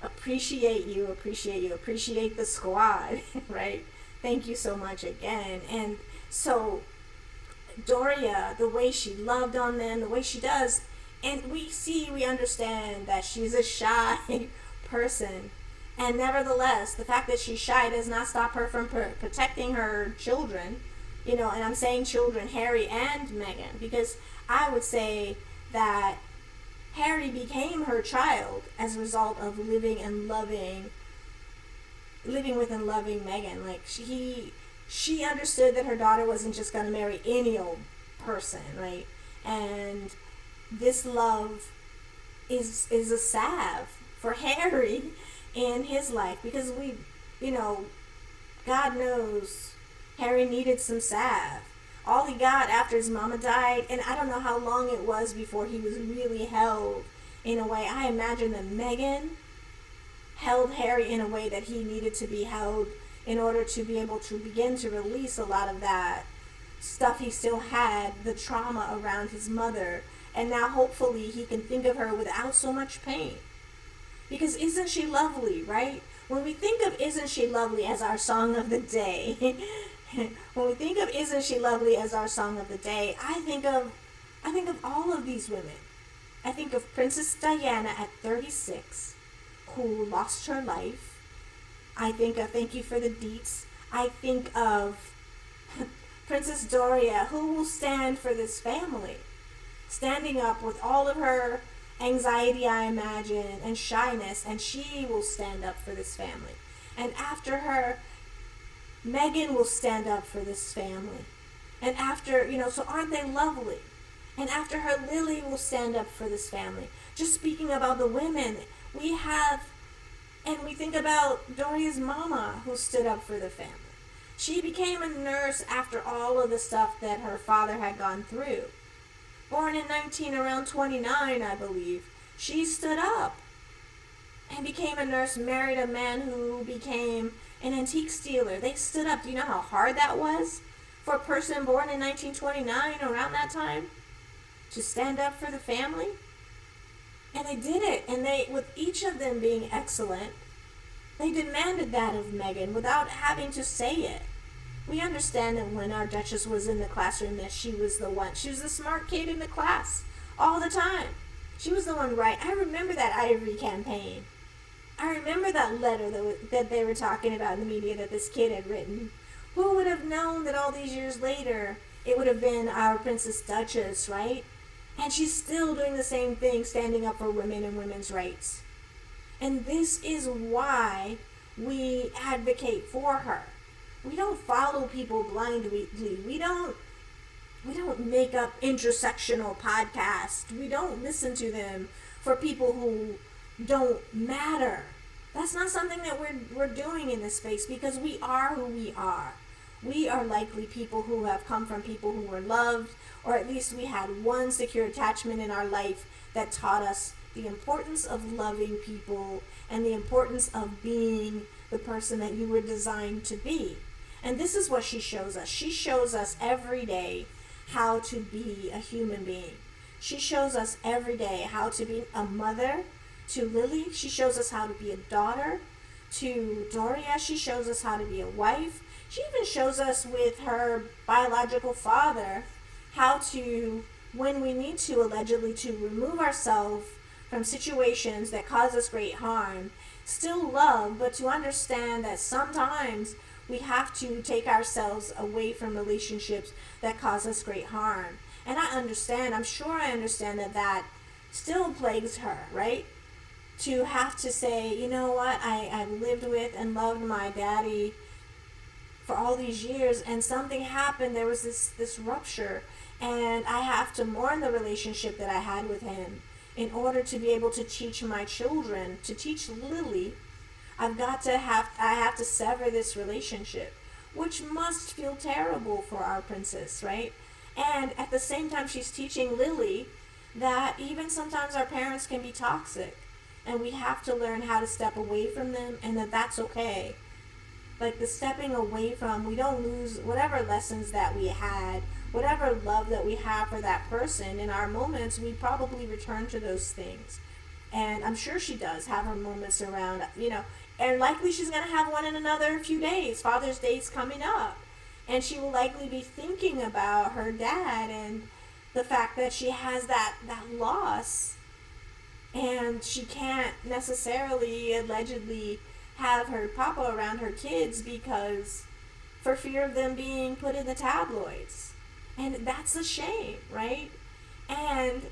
Appreciate you, appreciate the squad, right? Thank you so much again. And so Doria, the way she loved on them, the way she does, and we understand that she's a shy person. And nevertheless, the fact that she's shy does not stop her from protecting her children, and I'm saying children, Harry and Meghan, because I would say that Harry became her child as a result of living with and loving Meghan. Like, she understood that her daughter wasn't just going to marry any old person, right? And this love is a salve for Harry in his life, because God knows Harry needed some salve. All he got after his mama died, and I don't know how long it was before he was really held in a way. I imagine that Meghan held Harry in a way that he needed to be held in order to be able to begin to release a lot of that stuff he still had, the trauma around his mother. And now hopefully he can think of her without so much pain. Because isn't she lovely, right? When we think of Isn't She Lovely as our song of the day, when we think of Isn't She Lovely as our song of the day, I think of all of these women. I think of Princess Diana at 36, who lost her life. I think of Thank You for the Deets. I think of Princess Doria, who will stand for this family, standing up with all of her anxiety, I imagine, and shyness, and she will stand up for this family. And after her, Meghan will stand up for this family. And after, so aren't they lovely? And after her, Lily will stand up for this family. Just speaking about the women, we have, and we think about Doria's mama who stood up for the family. She became a nurse after all of the stuff that her father had gone through. Born in around 29, I believe, she stood up and became a nurse, married a man who became an antique dealer. They stood up. Do you know how hard that was for a person born in 1929, around that time, to stand up for the family? And they did it. And they, with each of them being excellent, they demanded that of Meghan without having to say it. We understand that when our Duchess was in the classroom that she was the one. She was the smart kid in the class all the time. She was the one right. I remember that Ivory campaign. I remember that letter that they were talking about in the media that this kid had written. Who would have known that all these years later it would have been our Princess Duchess, right? And she's still doing the same thing, standing up for women and women's rights. And this is why we advocate for her. We don't follow people blindly. We don't make up intersectional podcasts. We don't listen to them for people who don't matter. That's not something that we're doing in this space, because we are who we are. We are likely people who have come from people who were loved, or at least we had one secure attachment in our life that taught us the importance of loving people and the importance of being the person that you were designed to be. And this is what she shows us. She shows us every day how to be a human being. She shows us every day how to be a mother to Lily. She shows us how to be a daughter to Doria. She shows us how to be a wife. She even shows us with her biological father how to, when we need to, allegedly, to remove ourselves from situations that cause us great harm, still love, but to understand that sometimes we have to take ourselves away from relationships that cause us great harm. And I understand, I'm sure I understand that still plagues her, right? To have to say, you know what, I've lived with and loved my daddy for all these years, and something happened, there was this rupture, and I have to mourn the relationship that I had with him in order to be able to teach my children, to teach Lily. I have to sever this relationship, which must feel terrible for our princess, right? And at the same time, she's teaching Lily that even sometimes our parents can be toxic, and we have to learn how to step away from them, and that's okay. Like the stepping away from, we don't lose whatever lessons that we had, whatever love that we have for that person. In our moments, we probably return to those things. And I'm sure she does have her moments around, and likely she's going to have one in another few days. Father's Day's coming up. And she will likely be thinking about her dad and the fact that she has that loss. And she can't necessarily, allegedly, have her papa around her kids because for fear of them being put in the tabloids. And that's a shame, right? And,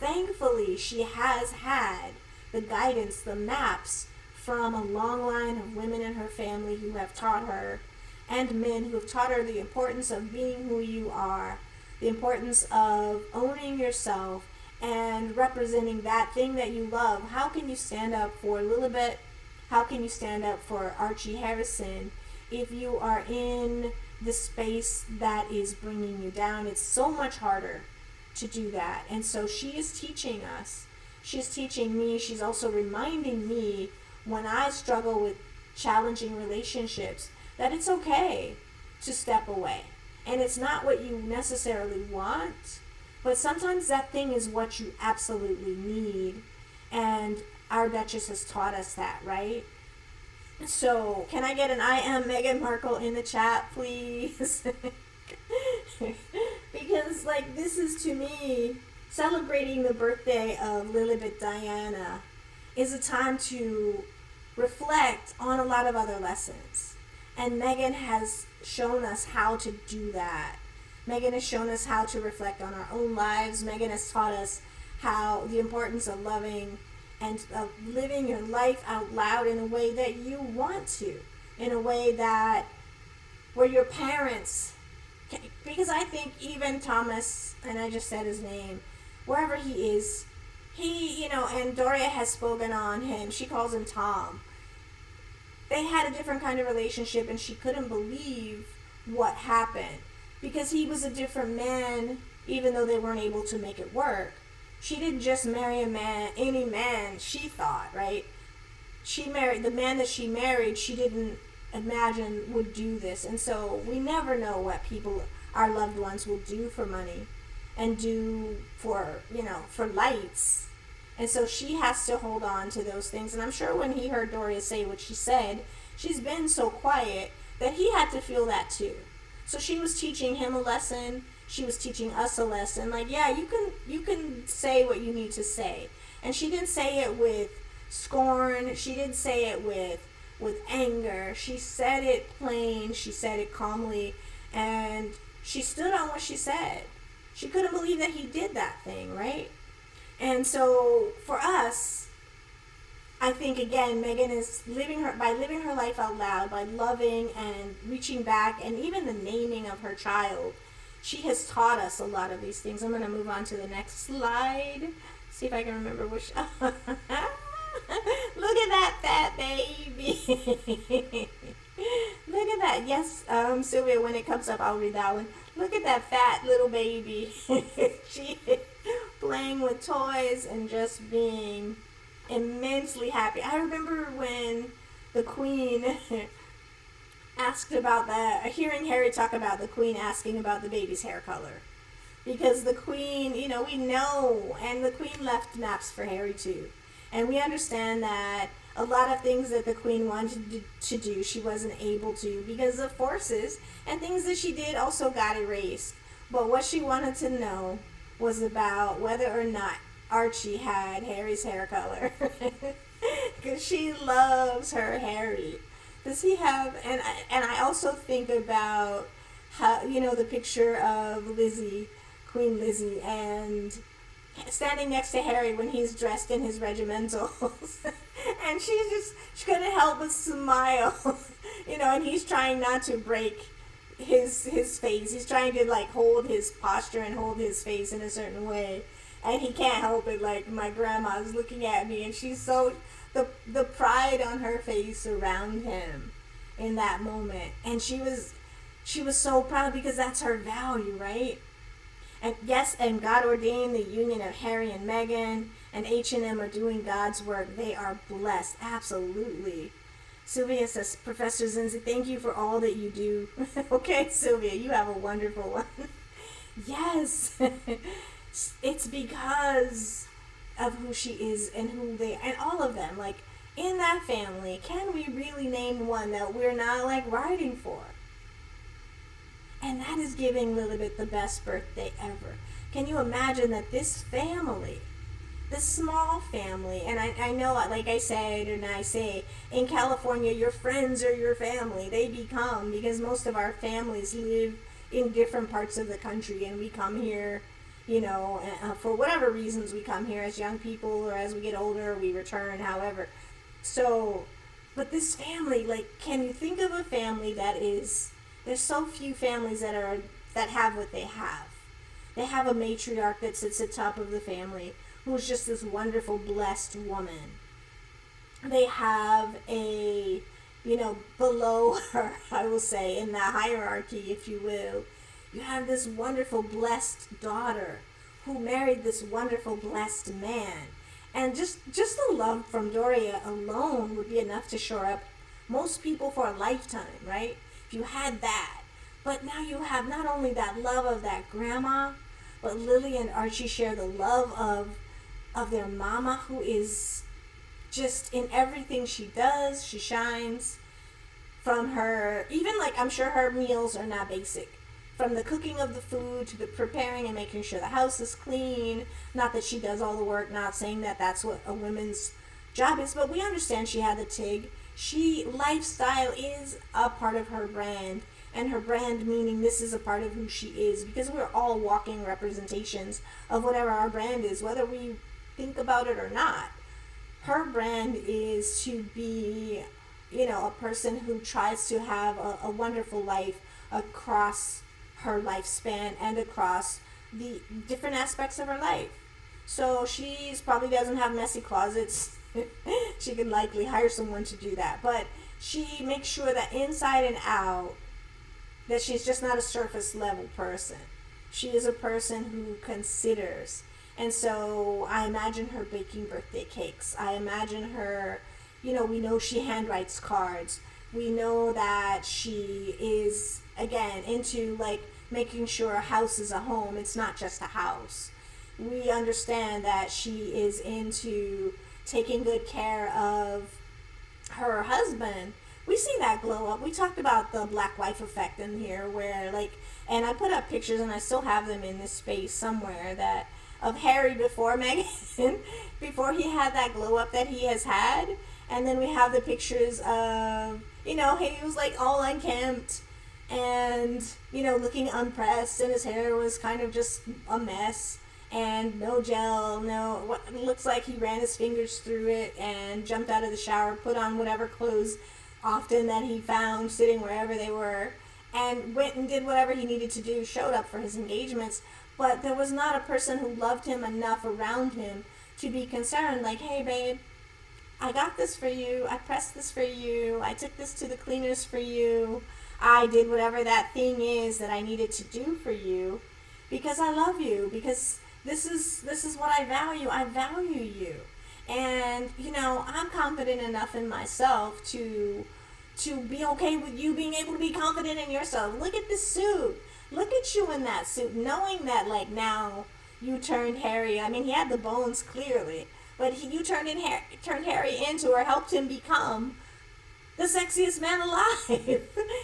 thankfully she has had the guidance, the maps from a long line of women in her family who have taught her, and men who have taught her the importance of being who you are, the importance of owning yourself and representing that thing that you love. How can you stand up for Lilibet? How can you stand up for Archie Harrison if you are in the space that is bringing you down? It's so much harder to do that. And so she is teaching us. She's teaching me. She's also reminding me when I struggle with challenging relationships that it's okay to step away. And it's not what you necessarily want, but sometimes that thing is what you absolutely need. And our Duchess has taught us that, right? So, can I get an I am Meghan Markle in the chat, please? Because, this is, to me, celebrating the birthday of Lilibet Diana is a time to reflect on a lot of other lessons. And Meghan has shown us how to do that. Meghan has shown us how to reflect on our own lives. Meghan has taught us how the importance of loving and of living your life out loud in a way that you want to, in a way that where your parents Because I think even Thomas, and I just said his name, wherever he is, and Doria has spoken on him. She calls him Tom. They had a different kind of relationship, and she couldn't believe what happened because he was a different man, even though they weren't able to make it work. She didn't just marry a man, any man, she thought, right? She married the man that she married, she didn't imagine would do this. And so we never know what people, our loved ones, will do for money and do for, for lights. And so she has to hold on to those things. And I'm sure when he heard Doria say what she said, she's been so quiet that he had to feel that too. So she was teaching him a lesson. She was teaching us a lesson. Like, yeah, you can say what you need to say. And she didn't say it with scorn. She didn't say it with anger. She said it plain. She said it calmly. And she stood on what she said. She couldn't believe that he did that thing, right? And so for us, I think again, Meghan is living her life out loud, by loving and reaching back, and even the naming of her child. She has taught us a lot of these things. I'm going to move on to the next slide. See if I can remember which. Look at that fat baby. Look at that. Yes, Sylvia, when it comes up, I'll read that one. Look at that fat little baby. She is playing with toys and just being immensely happy. I remember when the Queen asked about that, hearing Harry talk about the Queen asking about the baby's hair color. Because the Queen, we know, and the Queen left maps for Harry too. And we understand that a lot of things that the Queen wanted to do, she wasn't able to because of forces, and things that she did also got erased. But what she wanted to know was about whether or not Archie had Harry's hair color. Because she loves her Harry. Does he have, and I also think about how, the picture of Lizzie, Queen Lizzie, and standing next to Harry when he's dressed in his regimentals. And she couldn't help but smile. And he's trying not to break his face. He's trying to hold his posture and hold his face in a certain way. And he can't help it. My grandma's looking at me, and she's so, the pride on her face around him in that moment. And she was so proud because that's her value, right? And yes, and God ordained the union of Harry and Meghan, and H&M are doing God's work. They are blessed, absolutely. Sylvia says, Professor Zinzi, thank you for all that you do. Okay, Sylvia, you have a wonderful one. Yes, it's because of who she is and who they, and all of them, in that family, can we really name one that we're not riding for? And that is giving Lilibet the best birthday ever. Can you imagine that this family, this small family, and I know, like I said, and I say, in California, your friends are your family. They become, because most of our families live in different parts of the country, and we come here, for whatever reasons we come here as young people, or as we get older, we return, however. So, but this family, can you think of a family that is, there's so few families that have what they have. They have a matriarch that sits at top of the family, who's just this wonderful, blessed woman. They have a, below her, I will say, in the hierarchy, if you will, you have this wonderful, blessed daughter who married this wonderful, blessed man. And just the love from Doria alone would be enough to shore up most people for a lifetime, right? If you had that. But now you have not only that love of that grandma, but Lily and Archie share the love of their mama, who is just in everything she does. She shines. From her, even I'm sure her meals are not basic. From the cooking of the food to the preparing and making sure the house is clean. Not that she does all the work, not saying that that's what a woman's job is, but we understand she had the TIG. Lifestyle is a part of her brand, and her brand meaning this is a part of who she is, because we're all walking representations of whatever our brand is, whether we think about it or not. Her brand is to be, a person who tries to have a wonderful life across her lifespan and across the different aspects of her life. So she's probably doesn't have messy closets. She could likely hire someone to do that. But she makes sure that inside and out, that she's just not a surface level person. She is a person who considers. And so I imagine her baking birthday cakes. I imagine her, we know she handwrites cards. We know that she is, again, into like making sure a house is a home. It's not just a house. We understand that she is into taking good care of her husband. We see that glow up. We talked about the black wife effect in here where and I put up pictures and I still have them in this space somewhere that of Harry before Meghan, before he had that glow up that he has had. And then we have the pictures of, he was like all unkempt and, looking unpressed, and his hair was kind of just a mess and no gel, what looks like he ran his fingers through it and jumped out of the shower, put on whatever clothes often that he found sitting wherever they were, and went and did whatever he needed to do, showed up for his engagements. But there was not a person who loved him enough around him to be concerned, like, hey babe, I got this for you, I pressed this for you, I took this to the cleaners for you, I did whatever that thing is that I needed to do for you because I love you, because this is what I value you. And I'm confident enough in myself to be okay with you being able to be confident in yourself. Look at this suit, look at you in that suit, knowing that now you turned Harry, I mean he had the bones clearly, but you turned Harry into, or helped him become, the sexiest man alive.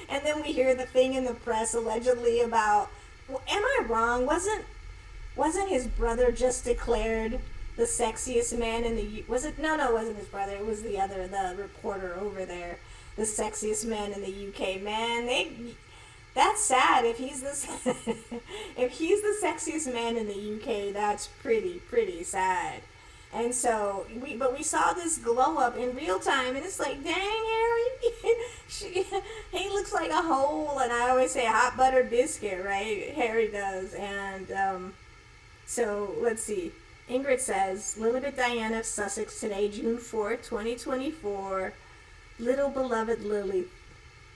And then we hear the thing in the press allegedly about, am I wrong? Wasn't his brother just declared the sexiest man in the, was it? No, it wasn't his brother. It was the reporter over there, the sexiest man in the UK. Man, that's sad. If he's if he's the sexiest man in the UK, that's pretty sad. And so we saw this glow up in real time, and it's like, dang, Harry, he looks like a whole, and I always say hot buttered biscuit, right? Harry does. And so let's see. Ingrid says, Lilibet Diana of Sussex today, June 4th, 2024. Little beloved Lily,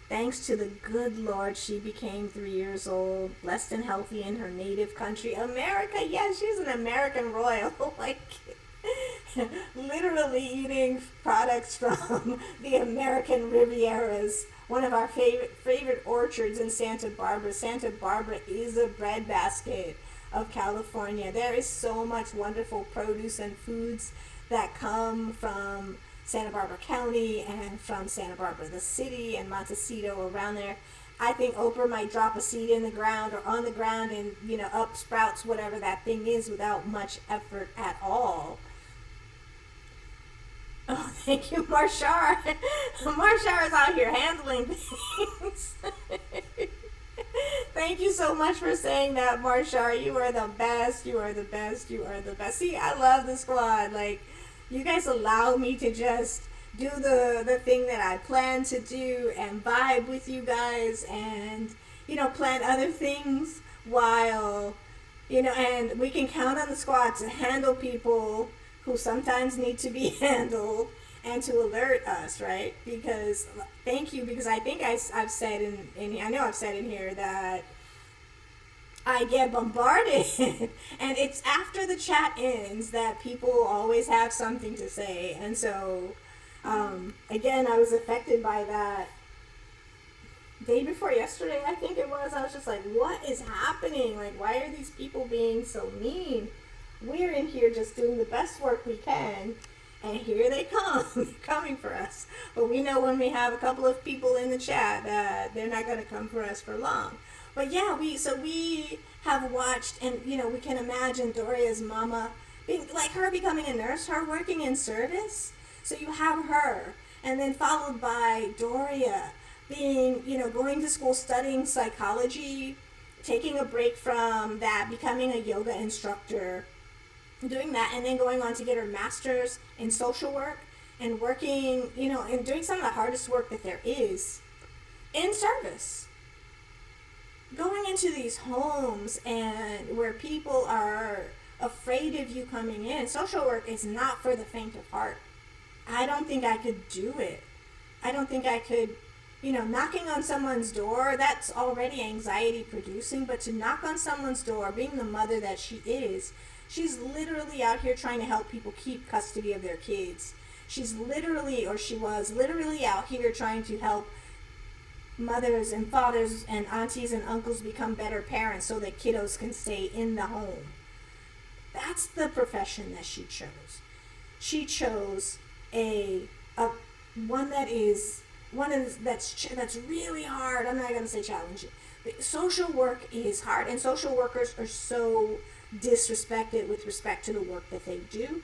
thanks to the good Lord, she became 3 years old, blessed and healthy in her native country, America. Yes, she's an American royal. Literally eating products from the American Rivieras. One of our favorite orchards in Santa Barbara. Santa Barbara is a breadbasket of California. There is so much wonderful produce and foods that come from Santa Barbara County and from Santa Barbara the city and Montecito around there. I think Oprah might drop a seed in the ground or on the ground and up sprouts whatever that thing is without much effort at all. Oh, thank you, Marshar. Marshar is out here handling things. Thank you so much for saying that, Marshar. You are the best. You are the best. You are the best. See, I love the squad. You guys allow me to just do the thing that I plan to do and vibe with you guys and, plan other things while, and we can count on the squad to handle people who sometimes need to be handled and to alert us, right? Because, thank you, because I think I've said I know I've said in here that I get bombarded and it's after the chat ends that people always have something to say. And so, again, I was affected by that day before yesterday, I think it was. I was just like, what is happening? Why are these people being so mean? We're in here just doing the best work we can, and here they come, coming for us. But we know when we have a couple of people in the chat that they're not going to come for us for long. But yeah, we have watched, and we can imagine Doria's mama being her becoming a nurse, her working in service. So you have her, and then followed by Doria being, going to school, studying psychology, taking a break from that, becoming a yoga instructor, doing that, and then going on to get her master's in social work and working, and doing some of the hardest work that there is in service. going into these homes and where people are afraid of you coming in. Social work is not for the faint of heart. I don't think I could do it. I don't think I could, knocking on someone's door, that's already anxiety producing, but to knock on someone's door, being the mother that she is, she's literally out here trying to help people keep custody of their kids. She's literally, or she was literally out here trying to help mothers and fathers and aunties and uncles become better parents so that kiddos can stay in the home. That's the profession that she chose. She chose that's really hard. I'm not going to say challenging. But social work is hard, and social workers are so disrespected with respect to the work that they do.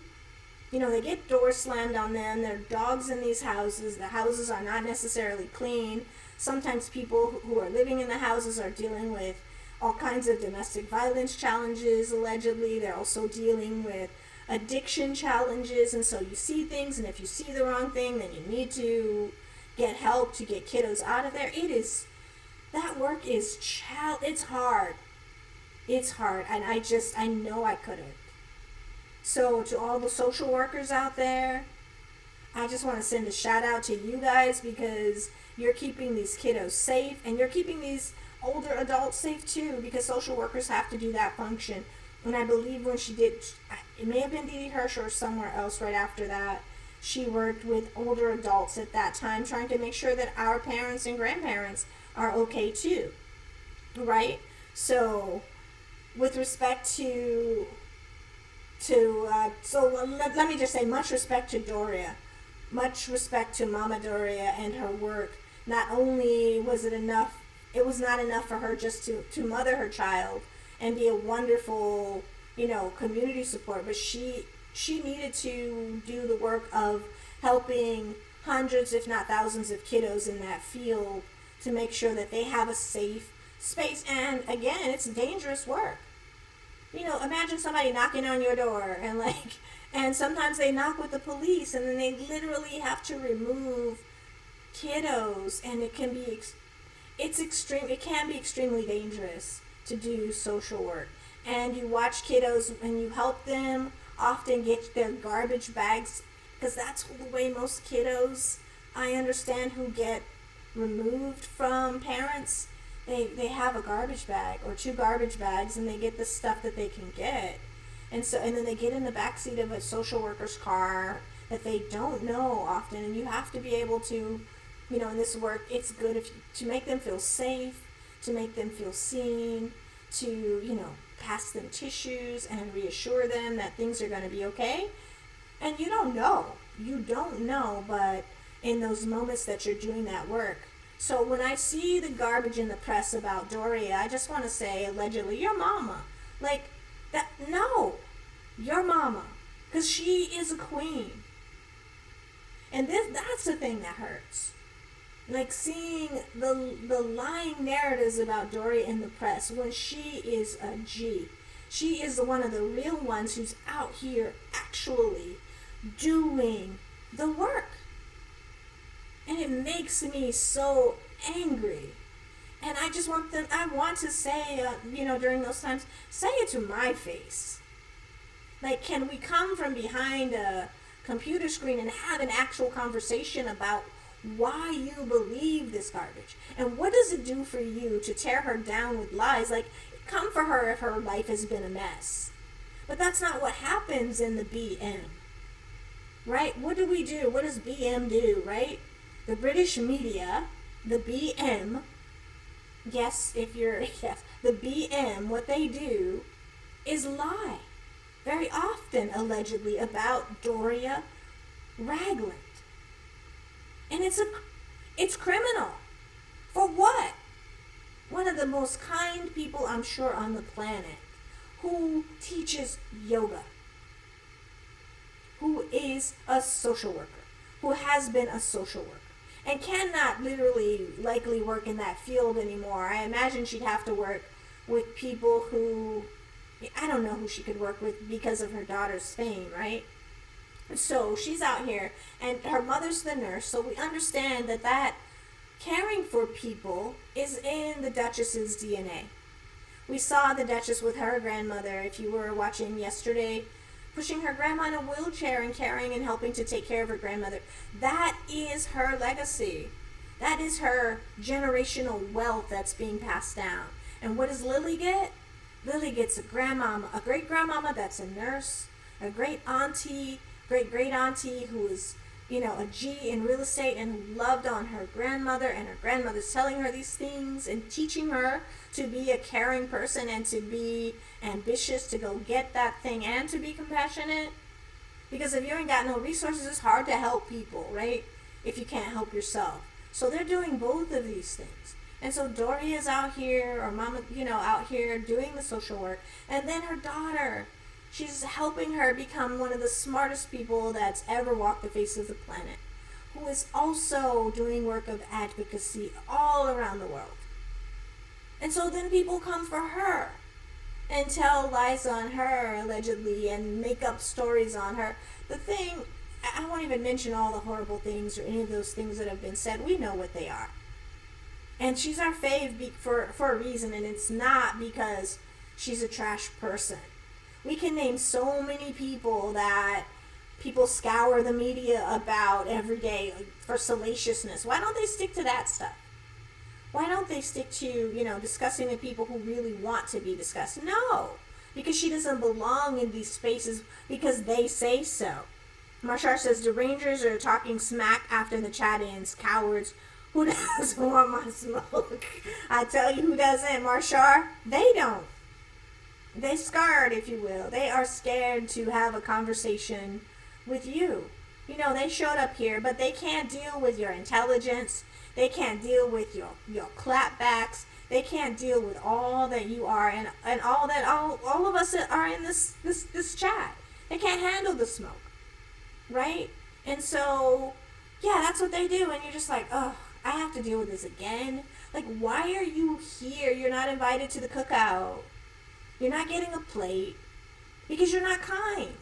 They get doors slammed on them. There are dogs in these houses. The houses are not necessarily clean. Sometimes people who are living in the houses are dealing with all kinds of domestic violence challenges, allegedly. They're also dealing with addiction challenges, and so you see things, and if you see the wrong thing, then you need to get help to get kiddos out of there. That work is it's hard. It's hard, and I know I couldn't. So to all the social workers out there, I just want to send a shout out to you guys, because you're keeping these kiddos safe, and you're keeping these older adults safe too, because social workers have to do that function. And I believe when she did, it may have been Dee Dee Hirsch or somewhere else right after that, she worked with older adults at that time, trying to make sure that our parents and grandparents are okay too, right? So with respect let me just say, much respect to Doria, much respect to Mama Doria and her work. Not only was it not enough for her just to mother her child and be a wonderful, community support, but she needed to do the work of helping hundreds, if not thousands, of kiddos in that field to make sure that they have a safe space. And again, it's dangerous work. Imagine somebody knocking on your door and sometimes they knock with the police, and then they literally have to remove kiddos, and it can be extremely dangerous to do social work. And you watch kiddos and you help them often get their garbage bags, because that's the way most kiddos, I understand, who get removed from parents, they have a garbage bag or two garbage bags, and they get the stuff that they can get. And then they get in the backseat of a social worker's car that they don't know often, and you have to be able to, in this work, it's good to make them feel safe, to make them feel seen, to, pass them tissues and reassure them that things are going to be okay. And you don't know, but in those moments that you're doing that work. So when I see the garbage in the press about Doria, I just want to say, allegedly, your mama. No, your mama. Because she is a queen. And that's the thing that hurts. Seeing the lying narratives about Doria in the press, when she is a G. She is one of the real ones who's out here actually doing the work. And it makes me so angry. And I want to say, during those times, say it to my face. Can we come from behind a computer screen and have an actual conversation about why you believe this garbage? And what does it do for you to tear her down with lies? Come for her if her life has been a mess. But that's not what happens in the BM. Right? What do we do? What does BM do, right? The British media, the BM, the BM, what they do is lie. Very often, allegedly, about Doria Ragland. And it's criminal. For what? One of the most kind people, I'm sure, on the planet, who teaches yoga, who is a social worker, who has been a social worker, and cannot likely work in that field anymore. I imagine she'd have to work with people who, I don't know who she could work with because of her daughter's fame, right? So she's out here, and her mother's the nurse, so we understand that caring for people is in the Duchess's DNA. We saw the Duchess with her grandmother, if you were watching yesterday, pushing her grandma in a wheelchair and caring and helping to take care of her grandmother. That is her legacy. That is her generational wealth that's being passed down. And what does Lily get? Lily gets a grandmama, a great grandmama that's a nurse, a great auntie, great auntie who is, a G in real estate and who loved on her grandmother, and her grandmother's telling her these things and teaching her to be a caring person and to be ambitious to go get that thing and to be compassionate. Because if you ain't got no resources, it's hard to help people, right? If you can't help yourself. So they're doing both of these things. And so Doria's out here, or Mama, out here doing the social work. And then her daughter, she's helping her become one of the smartest people that's ever walked the face of the planet, who is also doing work of advocacy all around the world. And so then people come for her and tell lies on her, allegedly, and make up stories on her. The thing, I won't even mention all the horrible things or any of those things that have been said. We know what they are. And she's our fave for a reason, and it's not because she's a trash person. We can name so many people that people scour the media about every day for salaciousness. Why don't they stick to that stuff? Why don't they stick to, discussing the people who really want to be discussed? No, because she doesn't belong in these spaces because they say so. Marshall says, the Rangers are talking smack after the chat ends. Cowards. Who doesn't want my smoke? I tell you who doesn't, Marshall. They don't. They scared, if you will. They are scared to have a conversation with you. They showed up here, but they can't deal with your intelligence. They can't deal with your clapbacks. They can't deal with all that you are and all that all of us are in this chat. They can't handle the smoke, right? And so, yeah, that's what they do. And you're just like, oh, I have to deal with this again. Like, why are you here? You're not invited to the cookout. You're not getting a plate because you're not kind.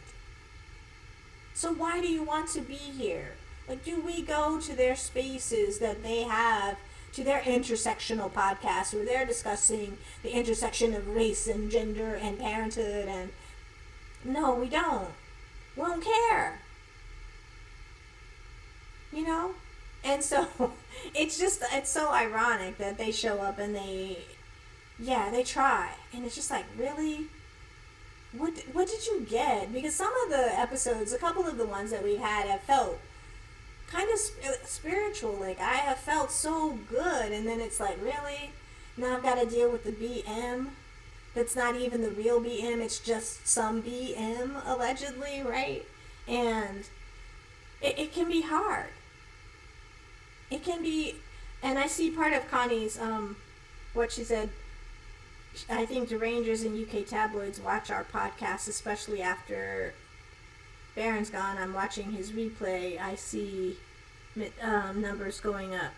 So why do you want to be here? Like, do we go to their spaces that they have, to their intersectional podcasts where they're discussing the intersection of race and gender and parenthood? And no, we don't. We don't care. And so it's so ironic that they show up and they try. And it's just like, really? What did you get? Because some of the episodes, a couple of the ones that we've had have felt kind of spiritual. Like, I have felt so good. And then it's like, really? Now I've got to deal with the BM that's not even the real BM. It's just some BM, allegedly, right? And it can be hard. It can be, and I see part of Connie's, what she said, I think the Rangers and UK tabloids watch our podcast, especially after Barron's gone. I'm watching his replay. I see numbers going up.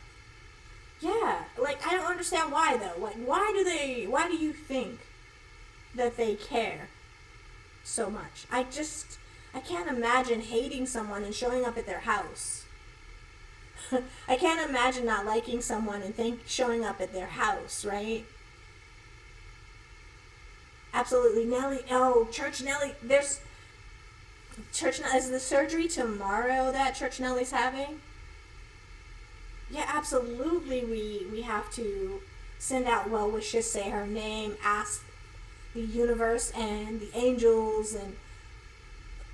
Yeah, like, I don't understand why, though. Like, why do you think that they care so much? I can't imagine hating someone and showing up at their house. I can't imagine not liking someone and showing up at their house, right? Absolutely. Nelly, Church Nelly, is the surgery tomorrow that Church Nelly's having? Yeah, absolutely. We have to send out well wishes, say her name, ask the universe and the angels and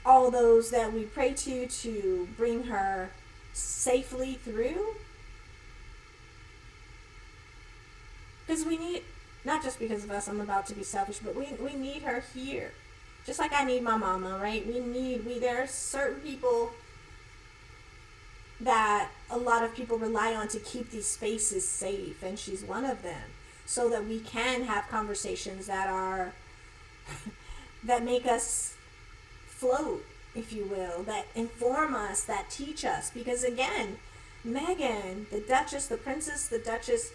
all those that we pray to bring her safely through. Because we need, not just because of us, I'm about to be selfish, but we need her here. Just like I need my mama, right? There are certain people that a lot of people rely on to keep these spaces safe, and she's one of them. So that we can have conversations that are, that make us float, if you will, that inform us, that teach us. Because again, Meghan, the Duchess, the Princess, the Duchess,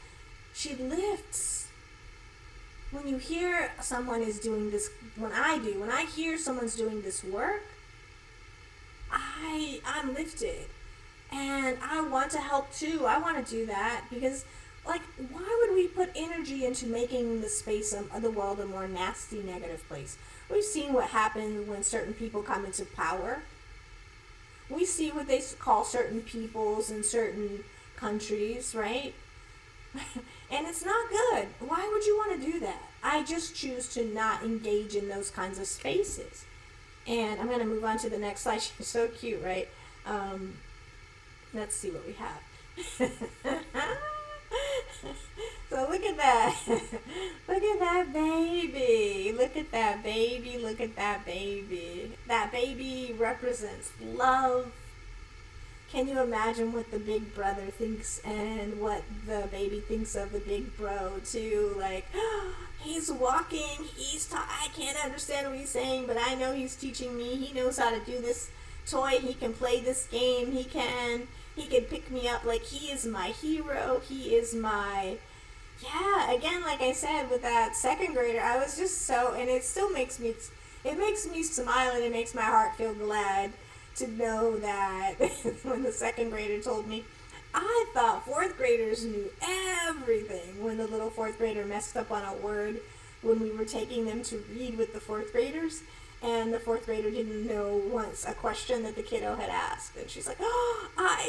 she lifts. When you hear someone is doing this, when I hear someone's doing this work, I'm lifted. And I want to help too. I want to do that because, like, why would we put energy into making the space of the world a more nasty, negative place? We've seen what happens when certain people come into power. We see what they call certain peoples in certain countries, right? And it's not good. Why would you want to do that? I just choose to not engage in those kinds of spaces. And I'm going to move on to the next slide. She's so cute, right? Let's see what we have. So look at that. Look at that baby. Look at that baby. Look at that baby. That baby represents love. Can you imagine what the big brother thinks and what the baby thinks of the big bro too? Like, he's walking, I can't understand what he's saying, but I know he's teaching me. He knows how to do this toy. He can play this game. He can pick me up. Like, he is my hero. He is my, yeah, again, like I said, with that second grader, I was just so, and it still makes me smile, and it makes my heart feel glad to know that when the second grader told me, I thought fourth graders knew everything, when the little fourth grader messed up on a word when we were taking them to read with the fourth graders, and the fourth grader didn't know once a question that the kiddo had asked, and she's like,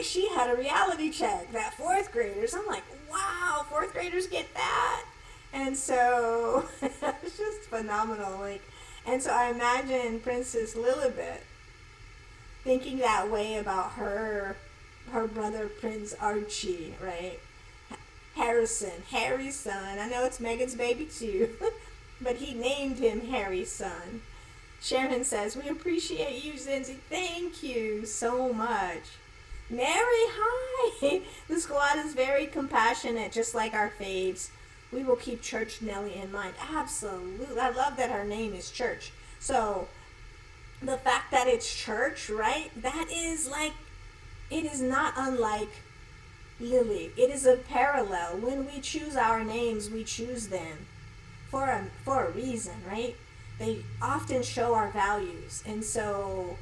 she had a reality check, that fourth graders. I'm like, wow, fourth graders get that. And so it's just phenomenal. Like, and so I imagine Princess Lilibet thinking that way about her brother Prince Archie, right? Harry's son. I know it's Meghan's baby too, but he named him Harry's son. Sharon says, we appreciate you, Zinzi. Thank you so much. Mary, hi. The squad is very compassionate, just like our faves. We will keep Church Nelly in mind. Absolutely. I love that her name is Church. So the fact that it's church, right? That is like, it is not unlike Lily. It is a parallel. When we choose our names, we choose them for a reason, right? They often show our values. And so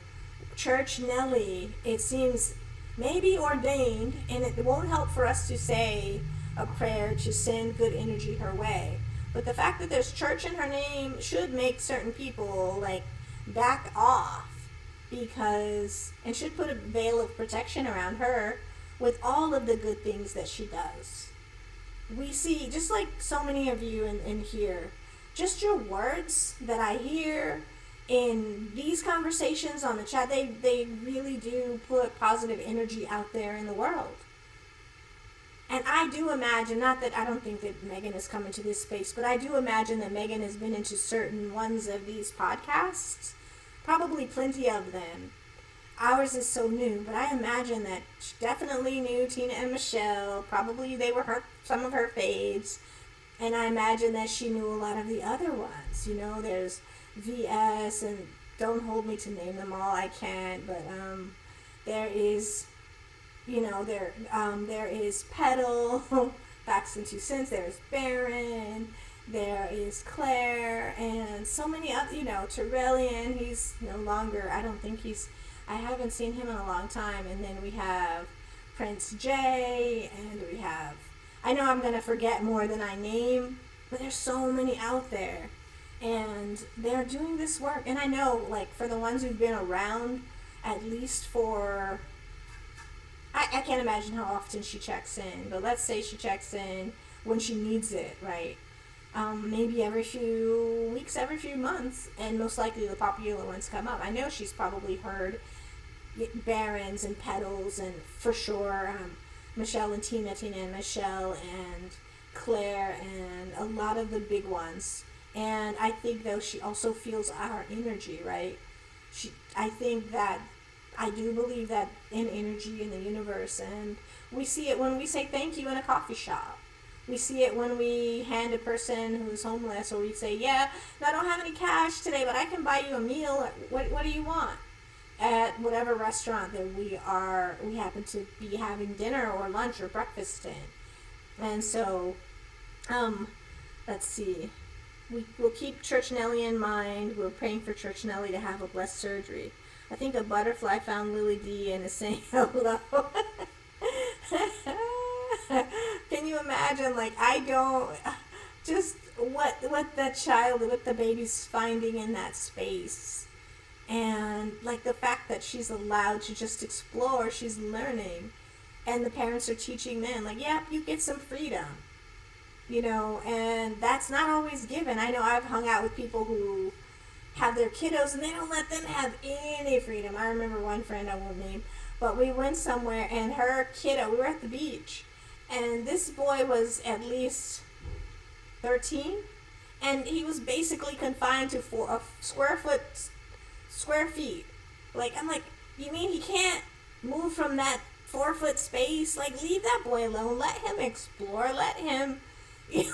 Church Nelly, it seems maybe ordained, and it won't help for us to say a prayer to send good energy her way. But the fact that there's church in her name should make certain people like back off, because, and should put a veil of protection around her with all of the good things that she does. We see, just like so many of you in here, just your words that I hear in these conversations on the chat, they really do put positive energy out there in the world. And I do imagine, not that I don't think that Meghan is coming to this space, but I do imagine that Meghan has been into certain ones of these podcasts, probably plenty of them. Ours is so new, but I imagine that she definitely knew Tina and Michelle. Probably they were some of her faves. And I imagine that she knew a lot of the other ones. You know, there's VS, and don't hold me to name them all, I can't, but there is, you know, there is Petal, Facts and Two Cents, there's Baron, there is Claire, and so many other, you know, Terrellian, he's no longer, I haven't seen him in a long time, and then we have Prince J, and we have, I know I'm going to forget more than I name, but there's so many out there, and they're doing this work, and I know, like, for the ones who've been around, at least for, I can't imagine how often she checks in, but let's say she checks in when she needs it, right? Maybe every few weeks, every few months, and most likely the popular ones come up. I know she's probably heard Barons and Petals, and for sure Michelle and Tina and Michelle and Claire, and a lot of the big ones. And I think, though, she also feels our energy, right? I do believe that in energy in the universe, and we see it when we say thank you in a coffee shop. We see it when we hand a person who's homeless, or we say, yeah, I don't have any cash today, but I can buy you a meal. What do you want? At whatever restaurant that we happen to be having dinner or lunch or breakfast in. And so, let's see. We'll keep Church Nelly in mind. We're praying for Church Nelly to have a blessed surgery. I think a butterfly found Lily D and is saying hello. Can you imagine? Like, I don't, just what the baby's finding in that space. And like the fact that she's allowed to just explore, she's learning. And the parents are teaching them, like, yeah, you get some freedom. And that's not always given. I know I've hung out with people who have their kiddos and they don't let them have any freedom. I remember one friend I won't name, but we went somewhere and her kiddo, we were at the beach, and this boy was at least 13, and he was basically confined to square feet. Like, I'm like, you mean he can't move from that 4-foot space? Like, leave that boy alone. Let him explore. Let him,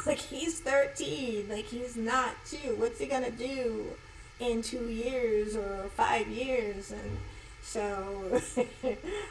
like, he's 13. Like, he's not 2. What's he gonna do in 2 years or 5 years? And so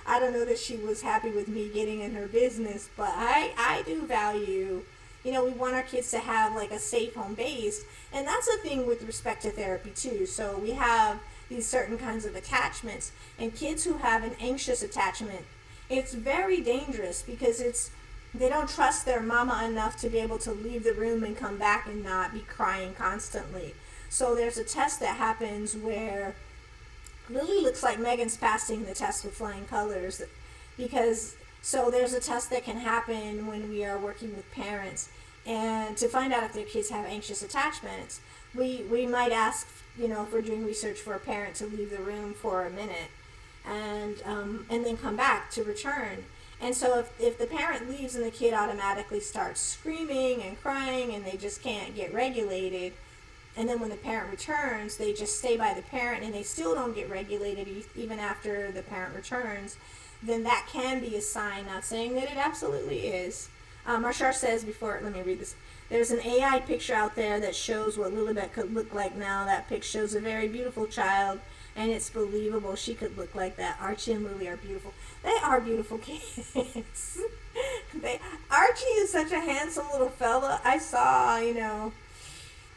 I don't know that she was happy with me getting in her business, but I do value, we want our kids to have like a safe home base. And that's the thing with respect to therapy too. So we have these certain kinds of attachments, and kids who have an anxious attachment, it's very dangerous because they don't trust their mama enough to be able to leave the room and come back and not be crying constantly. So there's a test that happens where Lily looks like Meghan's passing the test with flying colors, so there's a test that can happen when we are working with parents, and to find out if their kids have anxious attachments, we might ask, if we're doing research, for a parent to leave the room for a minute and then come back to return. And so if the parent leaves and the kid automatically starts screaming and crying and they just can't get regulated, and then when the parent returns, they just stay by the parent and they still don't get regulated even after the parent returns, then that can be a sign. Not saying that it absolutely is. Marshar says let me read this. There's an AI picture out there that shows what Lilibet could look like now. That picture shows a very beautiful child, and it's believable she could look like that. Archie and Lily are beautiful. They are beautiful kids. Archie is such a handsome little fella. I saw,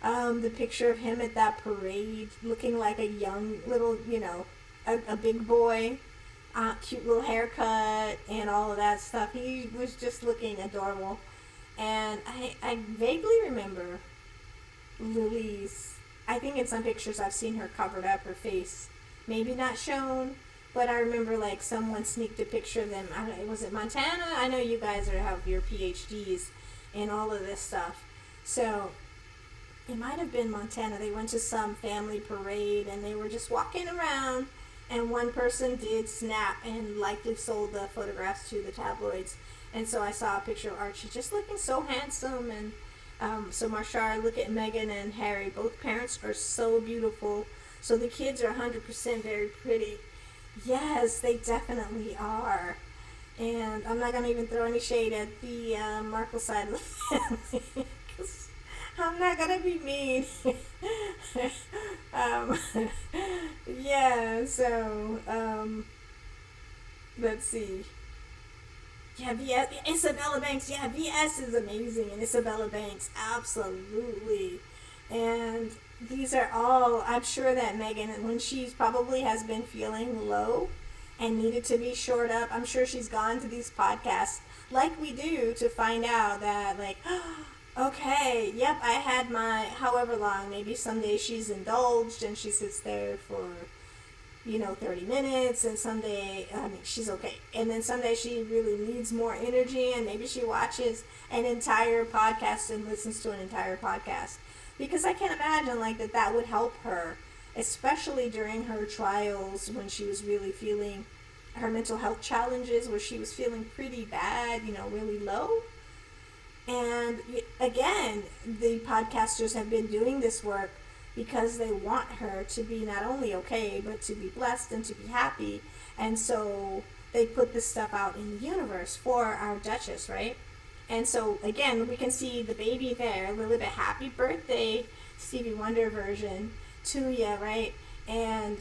the picture of him at that parade looking like a young little, a big boy, cute little haircut and all of that stuff. He was just looking adorable. And I vaguely remember Lily's, I think in some pictures I've seen her covered up, her face maybe not shown, but I remember like someone sneaked a picture of them. I don't know, was it Montana? I know you guys have your PhDs in all of this stuff. So it might have been Montana. They went to some family parade and they were just walking around, and one person did snap and likely sold the photographs to the tabloids. And so I saw a picture of Archie just looking so handsome. And so Marshar, look at Meghan and Harry. Both parents are so beautiful. So the kids are 100% very pretty. Yes, they definitely are. And I'm not going to even throw any shade at the Markle side of the family, because I'm not going to be mean. Yeah, so let's see. Yeah, VS, Isabella Banks. Yeah, VS is amazing, and Isabella Banks, absolutely. And these are all, I'm sure that Meghan, when she's probably has been feeling low and needed to be shored up, I'm sure she's gone to these podcasts like we do to find out that, like, okay, yep, I had my however long, maybe some days she's indulged and she sits there for 30 minutes, and someday, she's okay. And then someday she really needs more energy, and maybe she watches an entire podcast and listens to an entire podcast. Because I can imagine, that would help her, especially during her trials when she was really feeling her mental health challenges, where she was feeling pretty bad, really low. And again, the podcasters have been doing this work because they want her to be not only okay, but to be blessed and to be happy. And so they put this stuff out in the universe for our Duchess, right? And so, again, we can see the baby there, Lilibet, happy birthday, Stevie Wonder version to you, right? And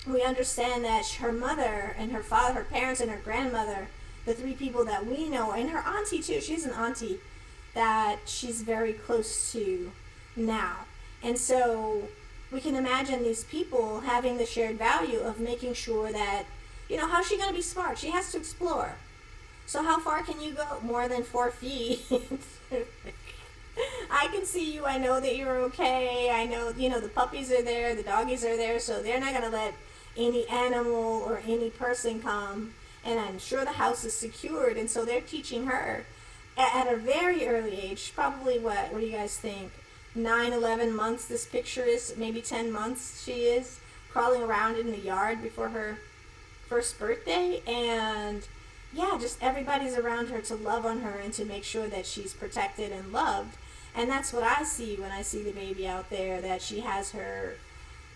we understand that her mother and her father, her parents and her grandmother, the 3 people that we know, and her auntie too, she's an auntie that she's very close to now. And so we can imagine these people having the shared value of making sure that, how's she going to be smart? She has to explore. So how far can you go? More than 4 feet. I can see you. I know that you're okay. I know, the puppies are there, the doggies are there, so they're not going to let any animal or any person come. And I'm sure the house is secured, and so they're teaching her at a very early age, probably what do you guys think? 9, 11 months this picture is, maybe 10 months she is, crawling around in the yard before her first birthday, and yeah, just everybody's around her to love on her and to make sure that she's protected and loved. And that's what I see when I see the baby out there, that she has her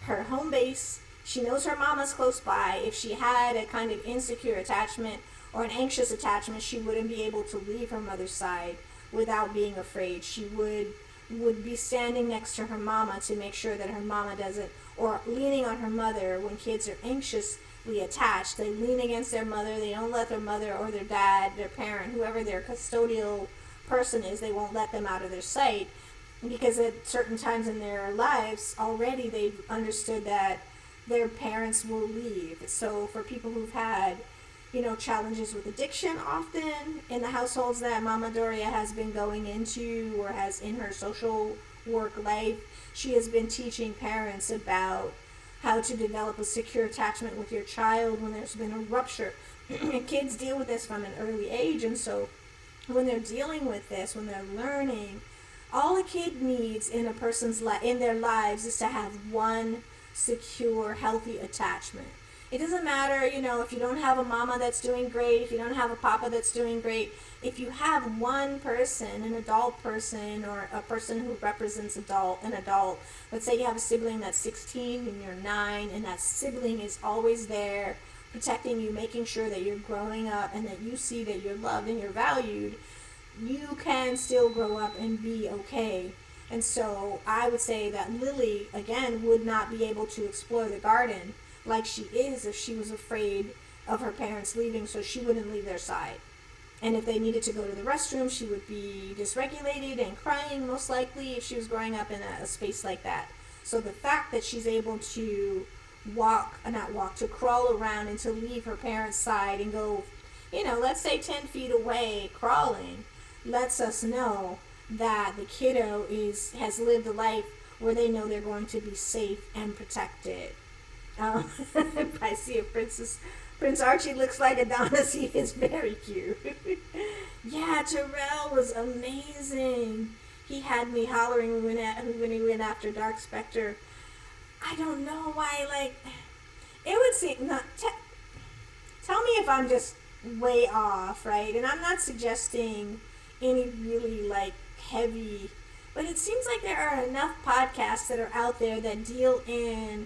home base. She knows her mama's close by. If she had a kind of insecure attachment or an anxious attachment, she wouldn't be able to leave her mother's side without being afraid. She would be standing next to her mama to make sure that her mama doesn't, or leaning on her mother. When kids are anxiously attached, they lean against their mother. They don't let their mother or their dad, their parent, whoever their custodial person is, they won't let them out of their sight, because at certain times in their lives already they've understood that their parents will leave. So for people who've had, challenges with addiction often in the households that Mama Doria has been going into, or has in her social work life, she has been teaching parents about how to develop a secure attachment with your child when there's been a rupture. And kids deal with this from an early age, and so when they're dealing with this, when they're learning, all a kid needs in a person's in their lives is to have one secure, healthy attachment. It doesn't matter, if you don't have a mama that's doing great, if you don't have a papa that's doing great, if you have one person, an adult person, or a person who represents an adult, let's say you have a sibling that's 16 and you're 9, and that sibling is always there, protecting you, making sure that you're growing up and that you see that you're loved and you're valued, you can still grow up and be okay. And so I would say that Lily, again, would not be able to explore the garden like she is if she was afraid of her parents leaving, so she wouldn't leave their side. And if they needed to go to the restroom, she would be dysregulated and crying, most likely, if she was growing up in a space like that. So the fact that she's able to to crawl around and to leave her parents' side and go, let's say 10 feet away crawling, lets us know that the kiddo has lived a life where they know they're going to be safe and protected. I see a Prince Archie looks like Adonis. He is very cute. Yeah, Terrell was amazing. He had me hollering when he went after Dark Spectre. I don't know why, it would seem, tell me if I'm just way off, right? And I'm not suggesting any really, heavy, but it seems like there are enough podcasts that are out there that deal in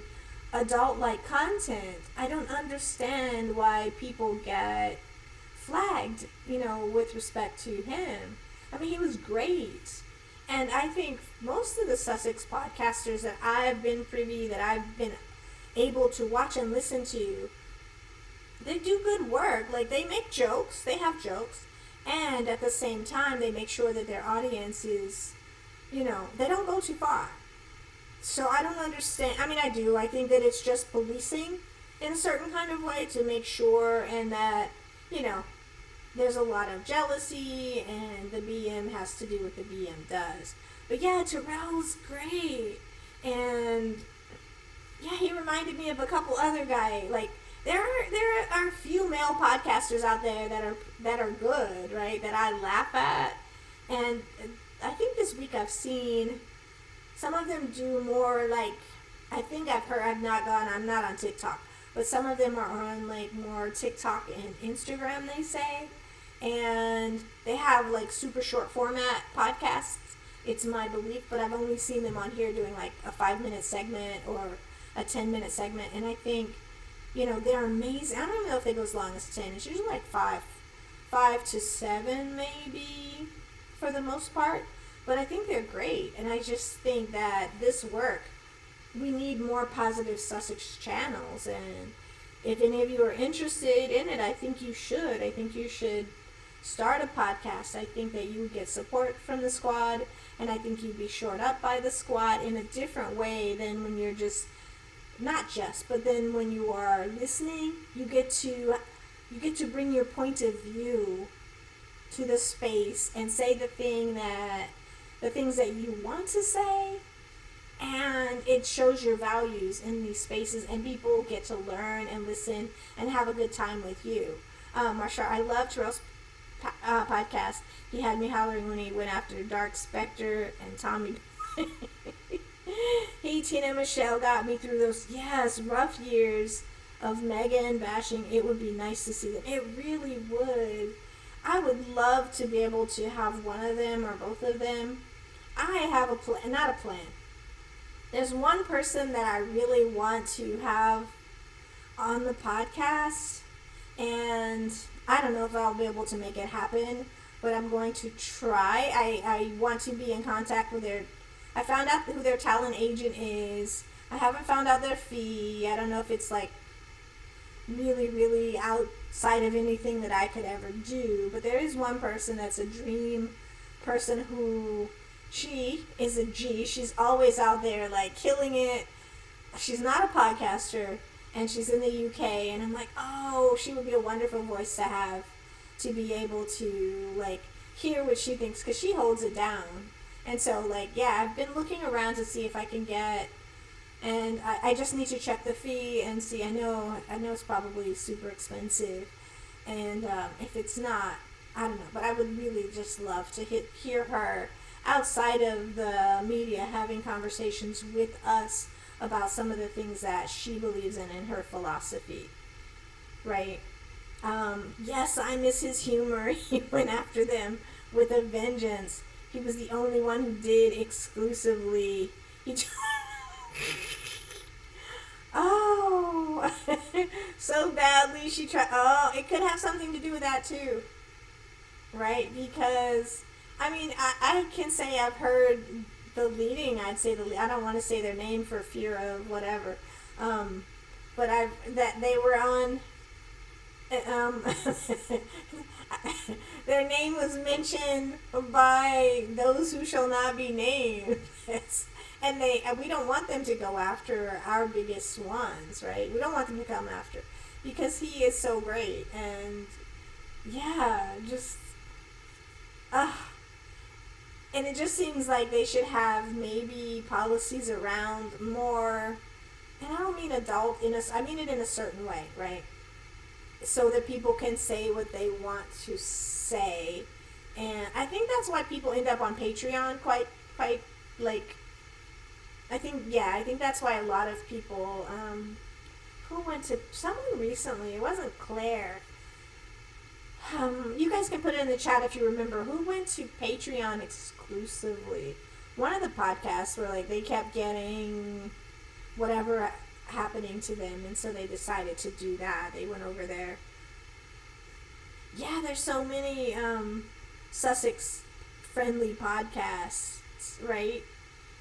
adult-like content. I don't understand why people get flagged, with respect to him. I mean, he was great. And I think most of the Sussex podcasters that I've been able to watch and listen to, they do good work. They make jokes, they have jokes, and at the same time, they make sure that their audience is, they don't go too far. So I don't understand. I mean, I do. I think that it's just policing in a certain kind of way to make sure, and that, there's a lot of jealousy, and the BM has to do what the BM does. But yeah, Terrell was great. And yeah, he reminded me of a couple other guys. There are a few male podcasters out there that are good, right? That I laugh at. And I think this week I've seen some of them do more I'm not on TikTok, but some of them are on more TikTok and Instagram, they say. And they have super short format podcasts, it's my belief, but I've only seen them on here doing a 5-minute segment or a 10-minute segment. And I think, they're amazing. I don't even know if they go as long as 10. It's usually 5 to 7 maybe for the most part. But I think they're great. And I just think that this work, we need more positive Sussex channels. And if any of you are interested in it, I think you should. I think you should start a podcast. I think that you would get support from the squad. And I think you'd be shored up by the squat in a different way than when you're just, not just, but then when you are listening, you get to bring your point of view to the space and say the things that you want to say, and it shows your values in these spaces, and people get to learn and listen and have a good time with you. Marsha, I love Terrell's podcast. He had me hollering when he went after Dark Spectre and Tommy. Tina and Michelle got me through those, rough years of Meghan bashing. It would be nice to see them. It really would. I would love to be able to have one of them or both of them. I have a plan, not a plan. There's one person that I really want to have on the podcast, and I don't know if I'll be able to make it happen, but I'm going to try. I want to be in contact with I found out who their talent agent is. I haven't found out their fee. I don't know if it's like really, really outside of anything that I could ever do, but there is one person that's a dream person who, she is a G. She's always out there like killing it. She's not a podcaster, and she's in the UK, and I'm like, oh, she would be a wonderful voice to have, to be able to like hear what she thinks, because she holds it down. And so I've been looking around to see if I can get, and I just need to check the fee and see. I know it's probably super expensive, and if it's not, I don't know, but I would really just love to hear her outside of the media having conversations with us about some of the things that she believes in her philosophy, right? Yes, I miss his humor. He went after them with a vengeance. He was the only one who did exclusively. Oh, so badly she tried. Oh, it could have something to do with that too, right? Because I mean, I can say I've heard the leading. I don't want to say their name for fear of whatever, but that they were on. Their name was mentioned by those who shall not be named. And we don't want them to go after our biggest ones, right? We don't want them to come after, because he is so great. And just and it just seems like they should have maybe policies around more, and I don't mean adult I mean it in a certain way, right? So that people can say what they want to say. And I think that's why people end up on Patreon quite I think that's why a lot of people who went to someone recently, it wasn't Claire. You guys can put it in the chat if you remember who went to Patreon exclusively. One of the podcasts where they kept getting whatever happening to them, and so they decided to do that. They went over there. Yeah, there's so many Sussex friendly podcasts, right?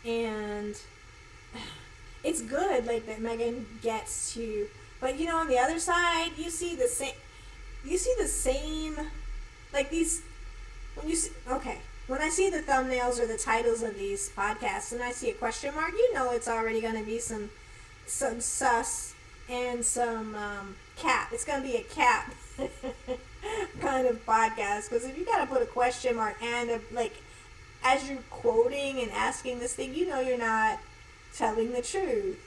And it's good that Meghan gets to, but on the other side you see the same these when I see the thumbnails or the titles of these podcasts and I see a question mark, it's already going to be some sus and some cap. It's going to be a cap kind of podcast, because if you got to put a question mark and as you're quoting and asking this thing, you're not telling the truth.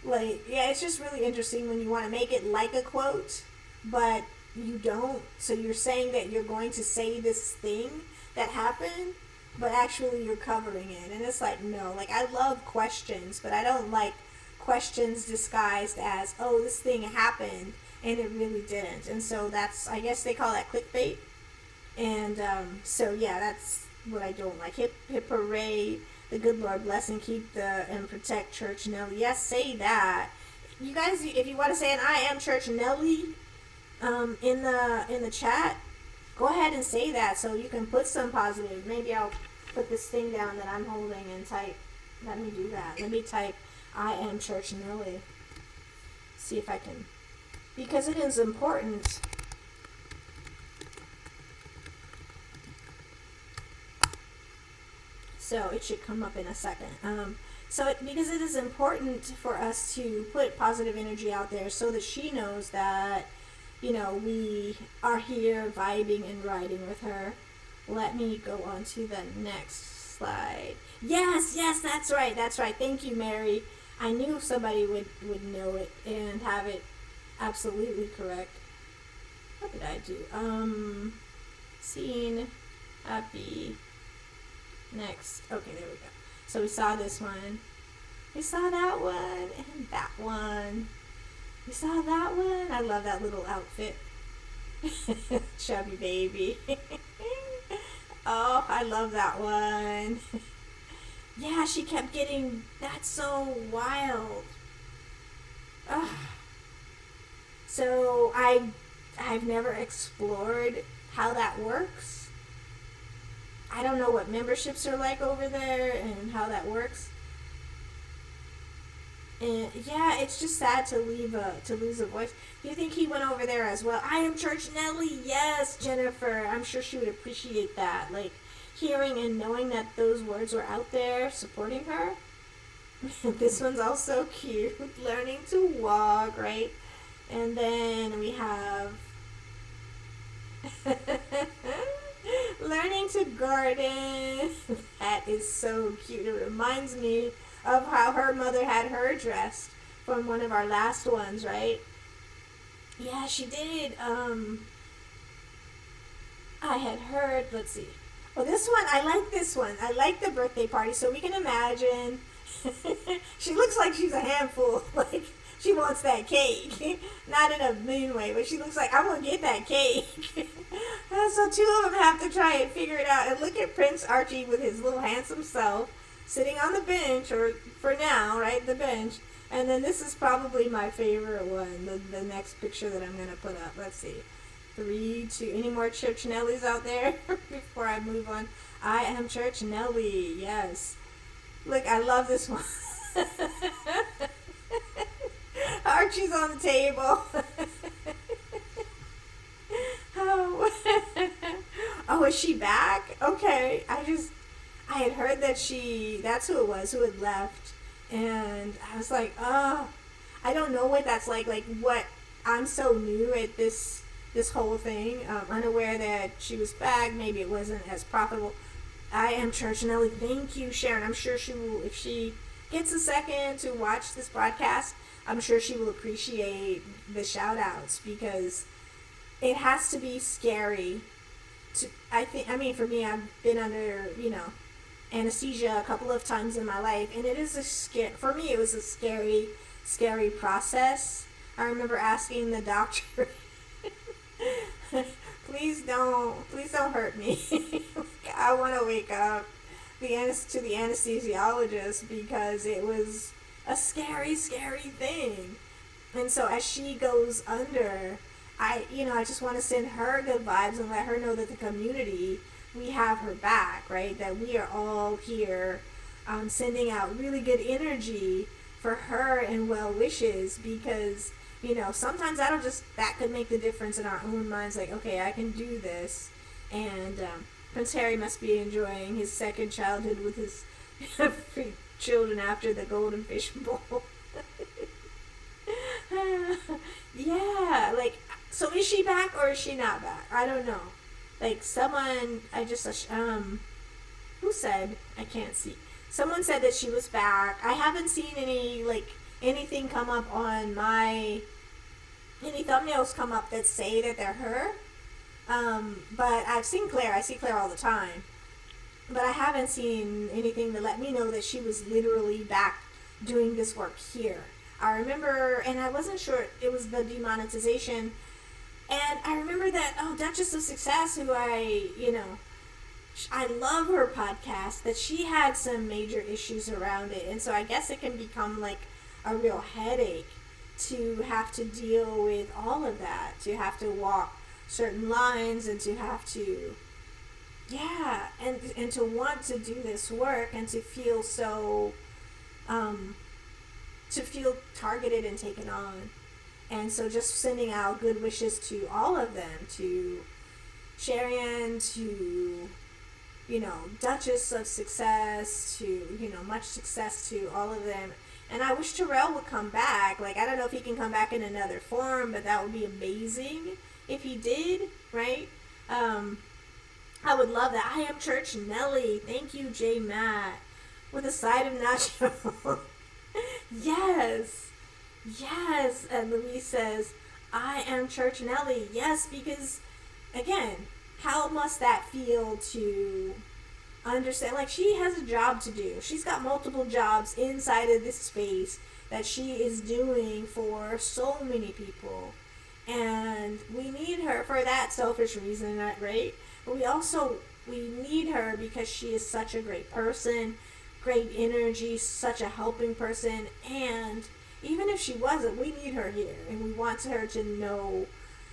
It's just really interesting when you want to make it like a quote, but you don't. So you're saying that you're going to say this thing that happened, but actually you're covering it. And it's no, I love questions, but I don't like questions disguised as, oh, this thing happened and it really didn't. And so that's, I guess they call that clickbait. And that's what I don't like. Hip hip hooray, the good Lord bless and keep and protect Church Nelly. Yes, say that. You guys, if you want to say an I am Church Nelly in the chat, go ahead and say that so you can put some positive. Maybe I'll put this thing down that I'm holding and type. Let me do that. Let me type I am Church Nelly. See if I can, because it is important. So it should come up in a second. Because it is important for us to put positive energy out there so that she knows that, we are here vibing and riding with her. Let me go on to the next slide. Yes, that's right. Thank you, Mary. I knew somebody would know it and have it absolutely correct. What did I do? Scene, happy, next. Okay, there we go. So we saw this one. We saw that one and that one. We saw that one. I love that little outfit. Chubby baby. Oh, I love that one. Yeah, she kept getting, that's so wild. Ugh. So I've never explored how that works. I don't know what memberships are like over there and how that works. And yeah, it's just sad to lose a voice. Do you think he went over there as well? I am Church Nelly. Yes, Jennifer. I'm sure she would appreciate that. Like hearing and knowing that those words were out there supporting her. This one's also cute. Learning to walk, right? And then we have learning to garden. That is so cute. It reminds me of how her mother had her dressed from one of our last ones, right? Yeah, she did. I had heard, let's see. Oh, this one, I like this one. I like the birthday party, so we can imagine. She looks like she's a handful. Like, she wants that cake. Not in a mean way, but she looks like, I'm going to get that cake. So two of them have to try and figure it out. And look at Prince Archie with his little handsome self sitting on the bench, or for now, right, the bench. And then this is probably my favorite one, the next picture that I'm going to put up. Let's see. 3, 2, any more Church Nellies out there before I move on? I am Church Nelly, yes. Look, I love this one. Archie's on the table. Oh, is she back? Okay, I had heard that that's who it was, who had left. And I was like, oh, I don't know what that's like what, I'm so new at this whole thing, unaware that she was back, maybe it wasn't as profitable. I am Church Nelly. Thank you, Sharon. I'm sure she will, if she gets a second to watch this broadcast, I'm sure she will appreciate the shout outs, because it has to be scary for me, I've been under, anesthesia a couple of times in my life, and it is for me it was a scary process. I remember asking the doctor, please don't hurt me. I want to wake up to the anesthesiologist, because it was a scary thing. And so as she goes under, I just want to send her good vibes and let her know that the community, we have her back, right? That we are all here, sending out really good energy for her and well wishes, because, sometimes that could make the difference in our own minds. Like, okay, I can do this. And Prince Harry must be enjoying his second childhood with his three children after the Golden Fish Bowl. Yeah, so is she back or is she not back? I don't know. Someone, who said, I can't see. Someone said that she was back. I haven't seen anything come up on any thumbnails come up that say that they're her. But I've seen Claire. I see Claire all the time. But I haven't seen anything to let me know that she was literally back doing this work here. I remember, and I wasn't sure it was the demonetization. And I remember that, Duchess of Success, who I love her podcast, that she had some major issues around it. And so I guess it can become a real headache to have to deal with all of that, to have to walk certain lines and to have to, and to want to do this work and to feel so, to feel targeted and taken on. And so just sending out good wishes to all of them, to Sharon, to Duchess of Success to, much success to all of them. And I wish Terrell would come back. Like, I don't know if he can come back in another form, but that would be amazing if he did, right? I would love that. I am Church Nelly. Thank you, J. Matt. With a side of nacho. Yes. Yes. And Louise says, I am Church Nelly. Yes, because, again, how must that feel to understand? Like, she has a job to do. She's got multiple jobs inside of this space that she is doing for so many people. And we need her for that selfish reason, right? But we need her because she is such a great person, great energy, such a helping person. And even if she wasn't, we need her here. And we want her to know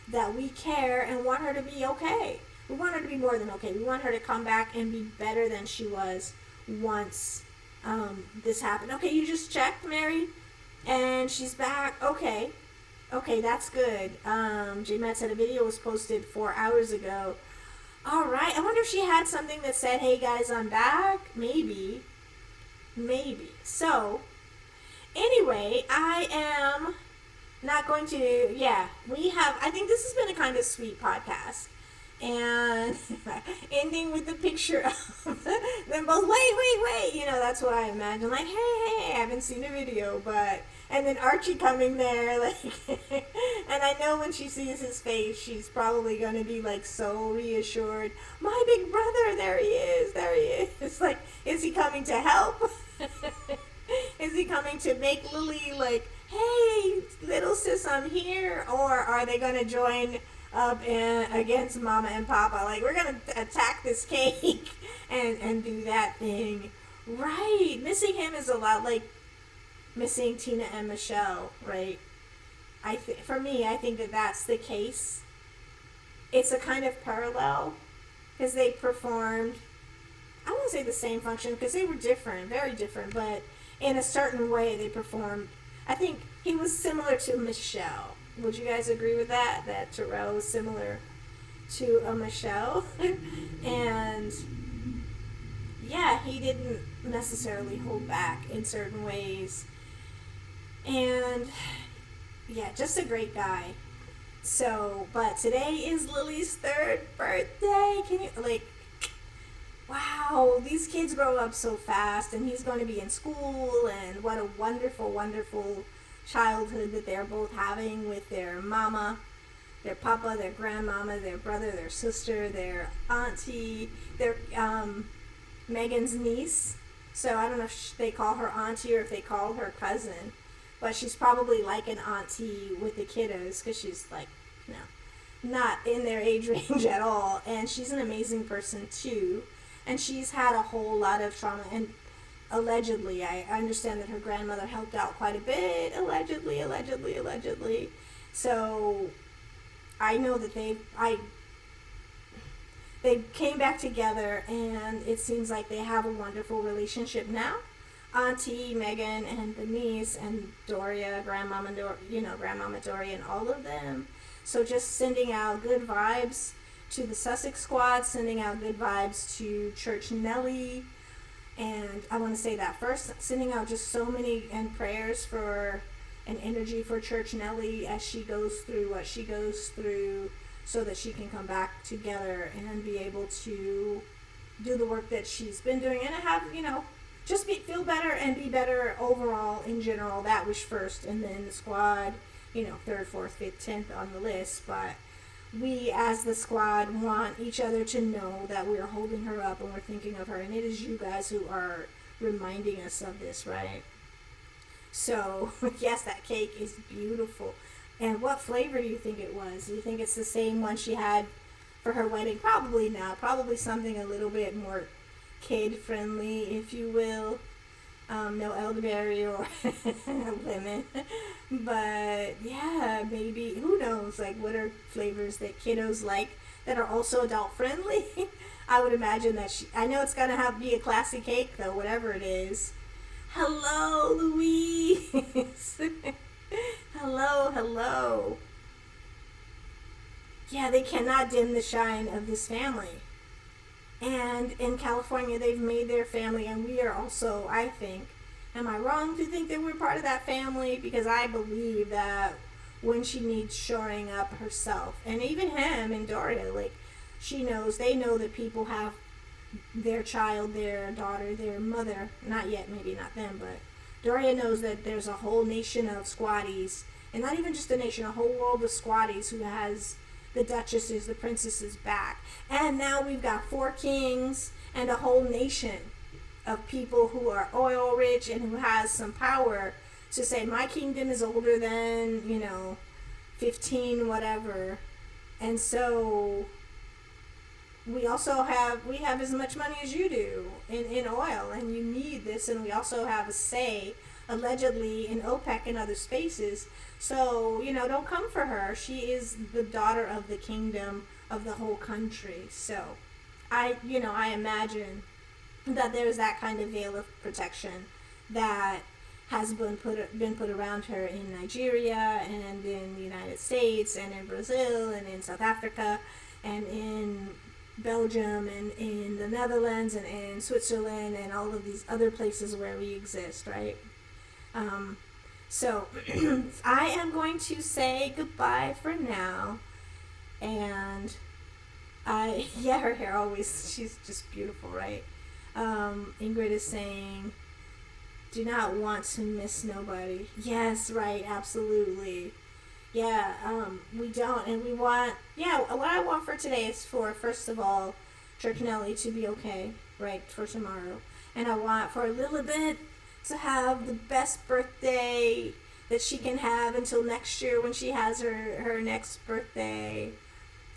that we care and want her to be okay. We want her to be more than okay. We want her to come back and be better than she was once this happened. Okay, you just checked, Mary? And she's back. Okay, that's good. J-Matt said a video was posted 4 hours ago. All right. I wonder if she had something that said, hey, guys, I'm back. Maybe. So, anyway, I am not going to, I think this has been a kind of sweet podcast. And ending with the picture of them both, wait, that's what I imagine, like, hey, I haven't seen a video, but, and then Archie coming there, like, and I know when she sees his face, she's probably going to be, like, so reassured, my big brother, there he is, like, is he coming to help? Is he coming to make Lily, like, hey, little sis, I'm here, or are they going to join up against Mama and Papa, like, we're gonna attack this cake and do that thing, right? Missing him is a lot like missing Tina and Michelle, right? For me, I think that that's the case. It's a kind of parallel because they performed, I won't say the same function because they were different, very different, but in a certain way they performed. I think he was similar to Michelle. Would you guys agree with that? That Terrell was similar to a Michelle? And yeah, he didn't necessarily hold back in certain ways. And yeah, just a great guy. So, but today is Lily's 3rd birthday. Can you, like, wow, these kids grow up so fast, and he's going to be in school, and what a wonderful, wonderful childhood that they're both having with their mama, their papa, their grandmama, their brother, their sister, their auntie, their Meghan's niece. So I don't know if they call her auntie or if they call her cousin, but she's probably like an auntie with the kiddos because she's like, not in their age range at all. And she's an amazing person too, and she's had a whole lot of trauma. And allegedly, I understand that her grandmother helped out quite a bit, allegedly. So I know that they came back together, and it seems like they have a wonderful relationship now. Auntie Meghan and the niece and Doria, Grandmama Doria, and all of them. So just sending out good vibes to the Sussex squad, sending out good vibes to Church Nelly. And I want to say that first, sending out just so many and prayers for and energy for Church Nelly as she goes through what she goes through, so that she can come back together and be able to do the work that she's been doing and have, just feel better and be better overall in general. That was first, and then the squad, 3rd, 4th, 5th, 10th on the list. But we as the squad want each other to know that we're holding her up and we're thinking of her, and it is you guys who are reminding us of this, right? So yes, that cake is beautiful. And what flavor do you think it was? Do you think it's the same one she had for her wedding? Probably not. Probably something a little bit more kid friendly, if you will. No elderberry or lemon. But yeah, maybe, who knows, like, what are flavors that kiddos like that are also adult friendly? I would imagine that I know it's gonna be a classy cake though, whatever it is. Hello, Louise. Hello. Yeah, they cannot dim the shine of this family. And in California, they've made their family, and we are also, I think, am I wrong to think that we're part of that family? Because I believe that when she needs shoring up herself, and even him and Doria, like, they know that people have their child, their daughter, their mother, not yet, maybe not them, but Doria knows that there's a whole nation of squatties, and not even just a nation, a whole world of squatties who has the duchesses, the princesses back. And now we've got 4 kings and a whole nation of people who are oil rich and who has some power to say, my kingdom is older than, 15 whatever. And so we have as much money as you do in oil, and you need this, and we also have a say allegedly in OPEC and other spaces. So, don't come for her. She is the daughter of the kingdom of the whole country. So I imagine that there's that kind of veil of protection that has been put around her in Nigeria and in the United States and in Brazil and in South Africa and in Belgium and in the Netherlands and in Switzerland and all of these other places where we exist, right? So I am going to say goodbye for now. And her hair always, she's just beautiful, right? Ingrid is saying, do not want to miss nobody. Yes, right, absolutely. Yeah, we don't, and we want, what I want for today is for, first of all, Church Nelly to be okay, right, for tomorrow. And I want for Lilibet to have the best birthday that she can have until next year when she has her next birthday.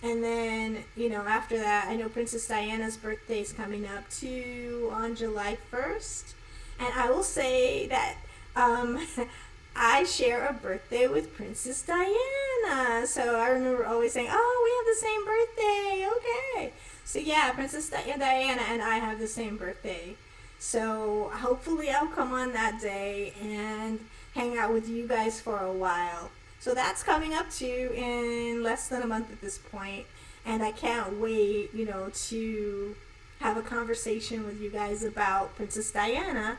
And then, after that, I know Princess Diana's birthday is coming up too on July 1st. And I will say that I share a birthday with Princess Diana. So I remember always saying, oh, we have the same birthday. Okay. So yeah, Princess Diana and I have the same birthday. So hopefully I'll come on that day and hang out with you guys for a while. So that's coming up too in less than a month at this point. And I can't wait, to have a conversation with you guys about Princess Diana,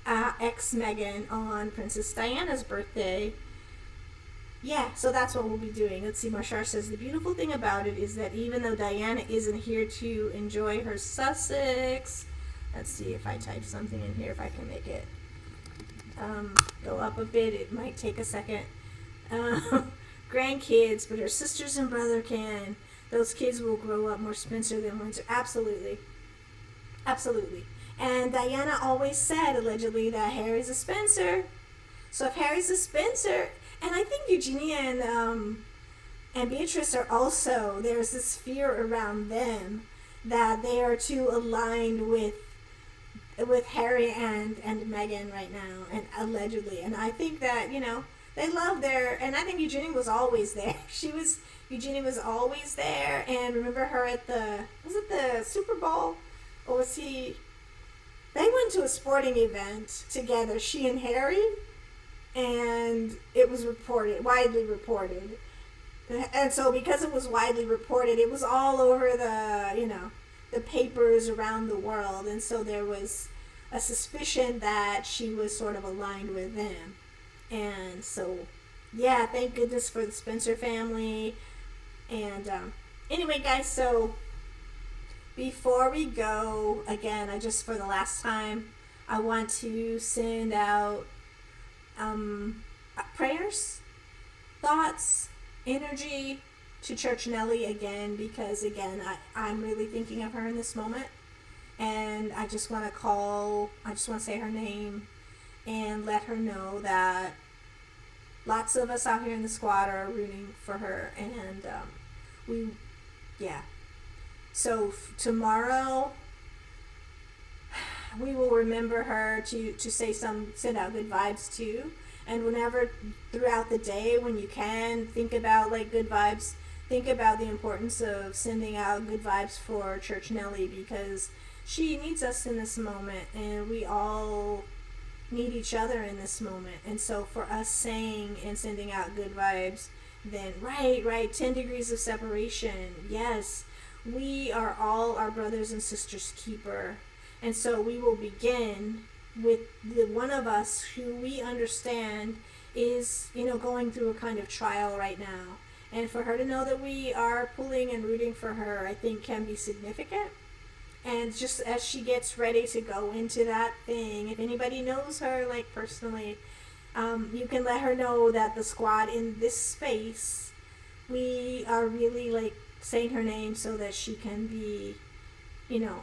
ex-Meghan, on Princess Diana's birthday. Yeah, so that's what we'll be doing. Let's see, Marshar says, the beautiful thing about it is that even though Diana isn't here to enjoy her Sussex, let's see if I type something in here, if I can make it go up a bit. It might take a second. Grandkids, but her sisters and brother can. Those kids will grow up more Spencer than Windsor. Absolutely. Absolutely. And Diana always said, allegedly, that Harry's a Spencer. So if Harry's a Spencer, and I think Eugenia and Beatrice are also, there's this fear around them that they are too aligned with Harry and Meghan right now, and allegedly. And I think that, they love and I think Eugenia was always there. Eugenia was always there, and remember her at was it the Super Bowl? Or was he, they went to a sporting event together, she and Harry, and it was widely reported. And so because it was widely reported, it was all over the papers around the world, and so there was a suspicion that she was sort of aligned with them. And so, yeah, thank goodness for the Spencer family. And anyway, guys, so before we go, again, for the last time, I want to send out prayers, thoughts, energy to Church Nelly again, because, again, I'm really thinking of her in this moment. And I just want to say her name and let her know that lots of us out here in the squad are rooting for her. And So tomorrow we will remember her to send out good vibes too. And whenever throughout the day, when you can, think about good vibes. Think about the importance of sending out good vibes for Church Nelly, because she needs us in this moment, and we all need each other in this moment. And so for us saying and sending out good vibes, then right, 10 degrees of separation. Yes, we are all our brothers and sisters' keeper. And so we will begin with the one of us who we understand is, going through a kind of trial right now. And for her to know that we are pulling and rooting for her, I think can be significant. And just as she gets ready to go into that thing, if anybody knows her, like personally, you can let her know that the squad in this space, we are really like saying her name so that she can be,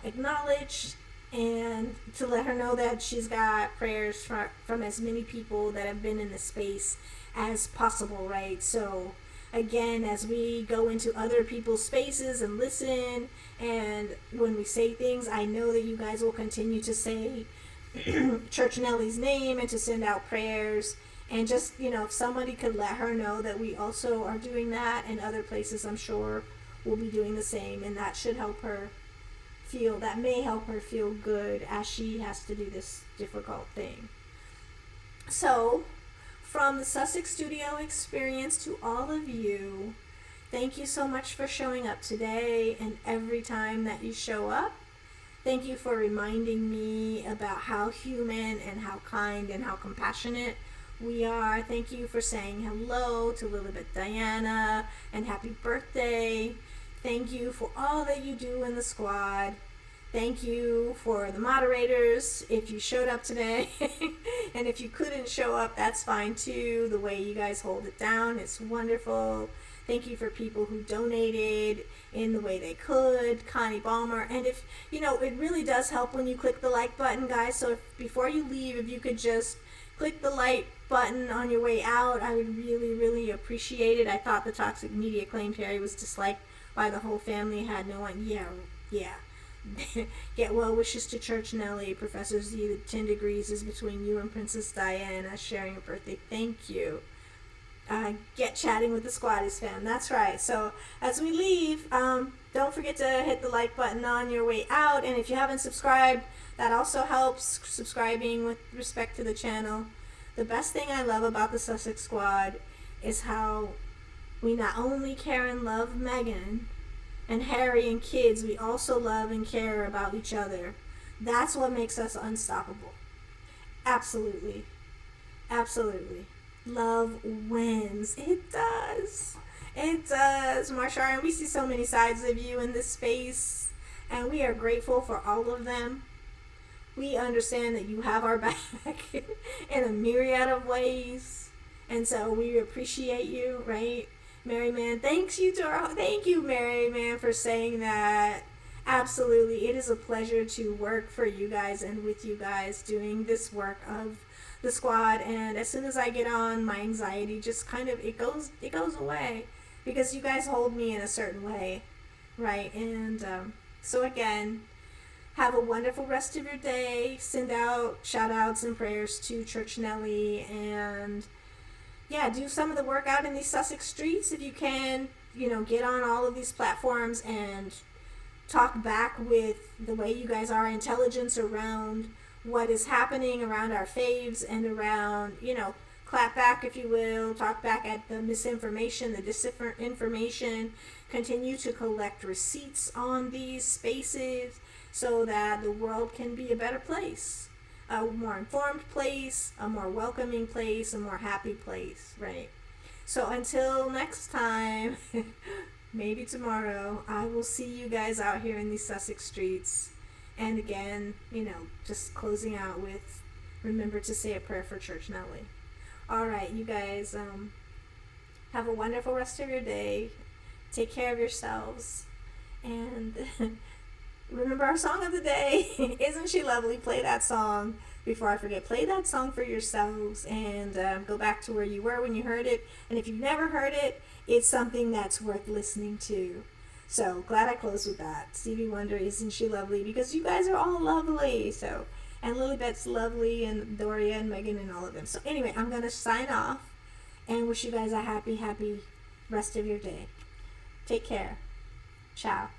acknowledged, and to let her know that she's got prayers from as many people that have been in the space as possible, right? So again, as we go into other people's spaces and listen, and when we say things, I know that you guys will continue to say Church Nelly's name and to send out prayers. And just, if somebody could let her know that we also are doing that, and other places I'm sure will be doing the same, and that should help her that may help her feel good as she has to do this difficult thing. So, from the Sussex Studio Experience to all of you, thank you so much for showing up today and every time that you show up. Thank you for reminding me about how human and how kind and how compassionate we are. Thank you for saying hello to Lilibet Diana and happy birthday. Thank you for all that you do in the squad. Thank you for the moderators if you showed up today. And if you couldn't show up, that's fine too. The way you guys hold it down, it's wonderful. Thank you for people who donated in the way they could. Connie Balmer. And if, it really does help when you click the like button, guys. So before you leave, if you could just click the like button on your way out, I would really, really appreciate it. I thought the toxic media claimed Harry was disliked by the whole family, had no one. Yeah. Get well wishes to Church Nelly. Professor Z, the 10 degrees is between you and Princess Diana sharing a birthday. Thank you. Get chatting with the Squaddies fam. That's right. So as we leave, don't forget to hit the like button on your way out. And if you haven't subscribed, that also helps, subscribing with respect to the channel. The best thing I love about the Sussex Squad is how we not only care and love Meghan and Harry and kids, we also love and care about each other. That's what makes us unstoppable. Absolutely. Absolutely. Love wins. It does. It does, Marsha. And we see so many sides of you in this space, and we are grateful for all of them. We understand that you have our back in a myriad of ways, and so we appreciate you, right? Merryman, thank you, Merryman, for saying that. Absolutely, it is a pleasure to work for you guys and with you guys doing this work of the squad. And as soon as I get on, my anxiety just kind of it goes away, because you guys hold me in a certain way, right? And so again, have a wonderful rest of your day. Send out shout outs and prayers to Church Nelly, and yeah, do some of the work out in these Sussex streets if you can. Get on all of these platforms and talk back with the way you guys are, intelligence around what is happening around our faves, and around, clap back, if you will, talk back at the misinformation, the disinformation. Continue to collect receipts on these spaces so that the world can be a better place. A more informed place, a more welcoming place, a more happy place, right? So until next time, maybe tomorrow, I will see you guys out here in these Sussex streets. And again, just closing out with, remember to say a prayer for Church Nelly. All right, you guys, have a wonderful rest of your day. Take care of yourselves. And remember our song of the day. Isn't she lovely? Play that song. Before I forget, play that song for yourselves, and go back to where you were when you heard it. And if you've never heard it, it's something that's worth listening to. So glad I closed with that. Stevie Wonder, Isn't She Lovely? Because you guys are all lovely. So, and Lilibet's lovely, and Doria and Meghan and all of them. So anyway, I'm going to sign off and wish you guys a happy, happy rest of your day. Take care. Ciao.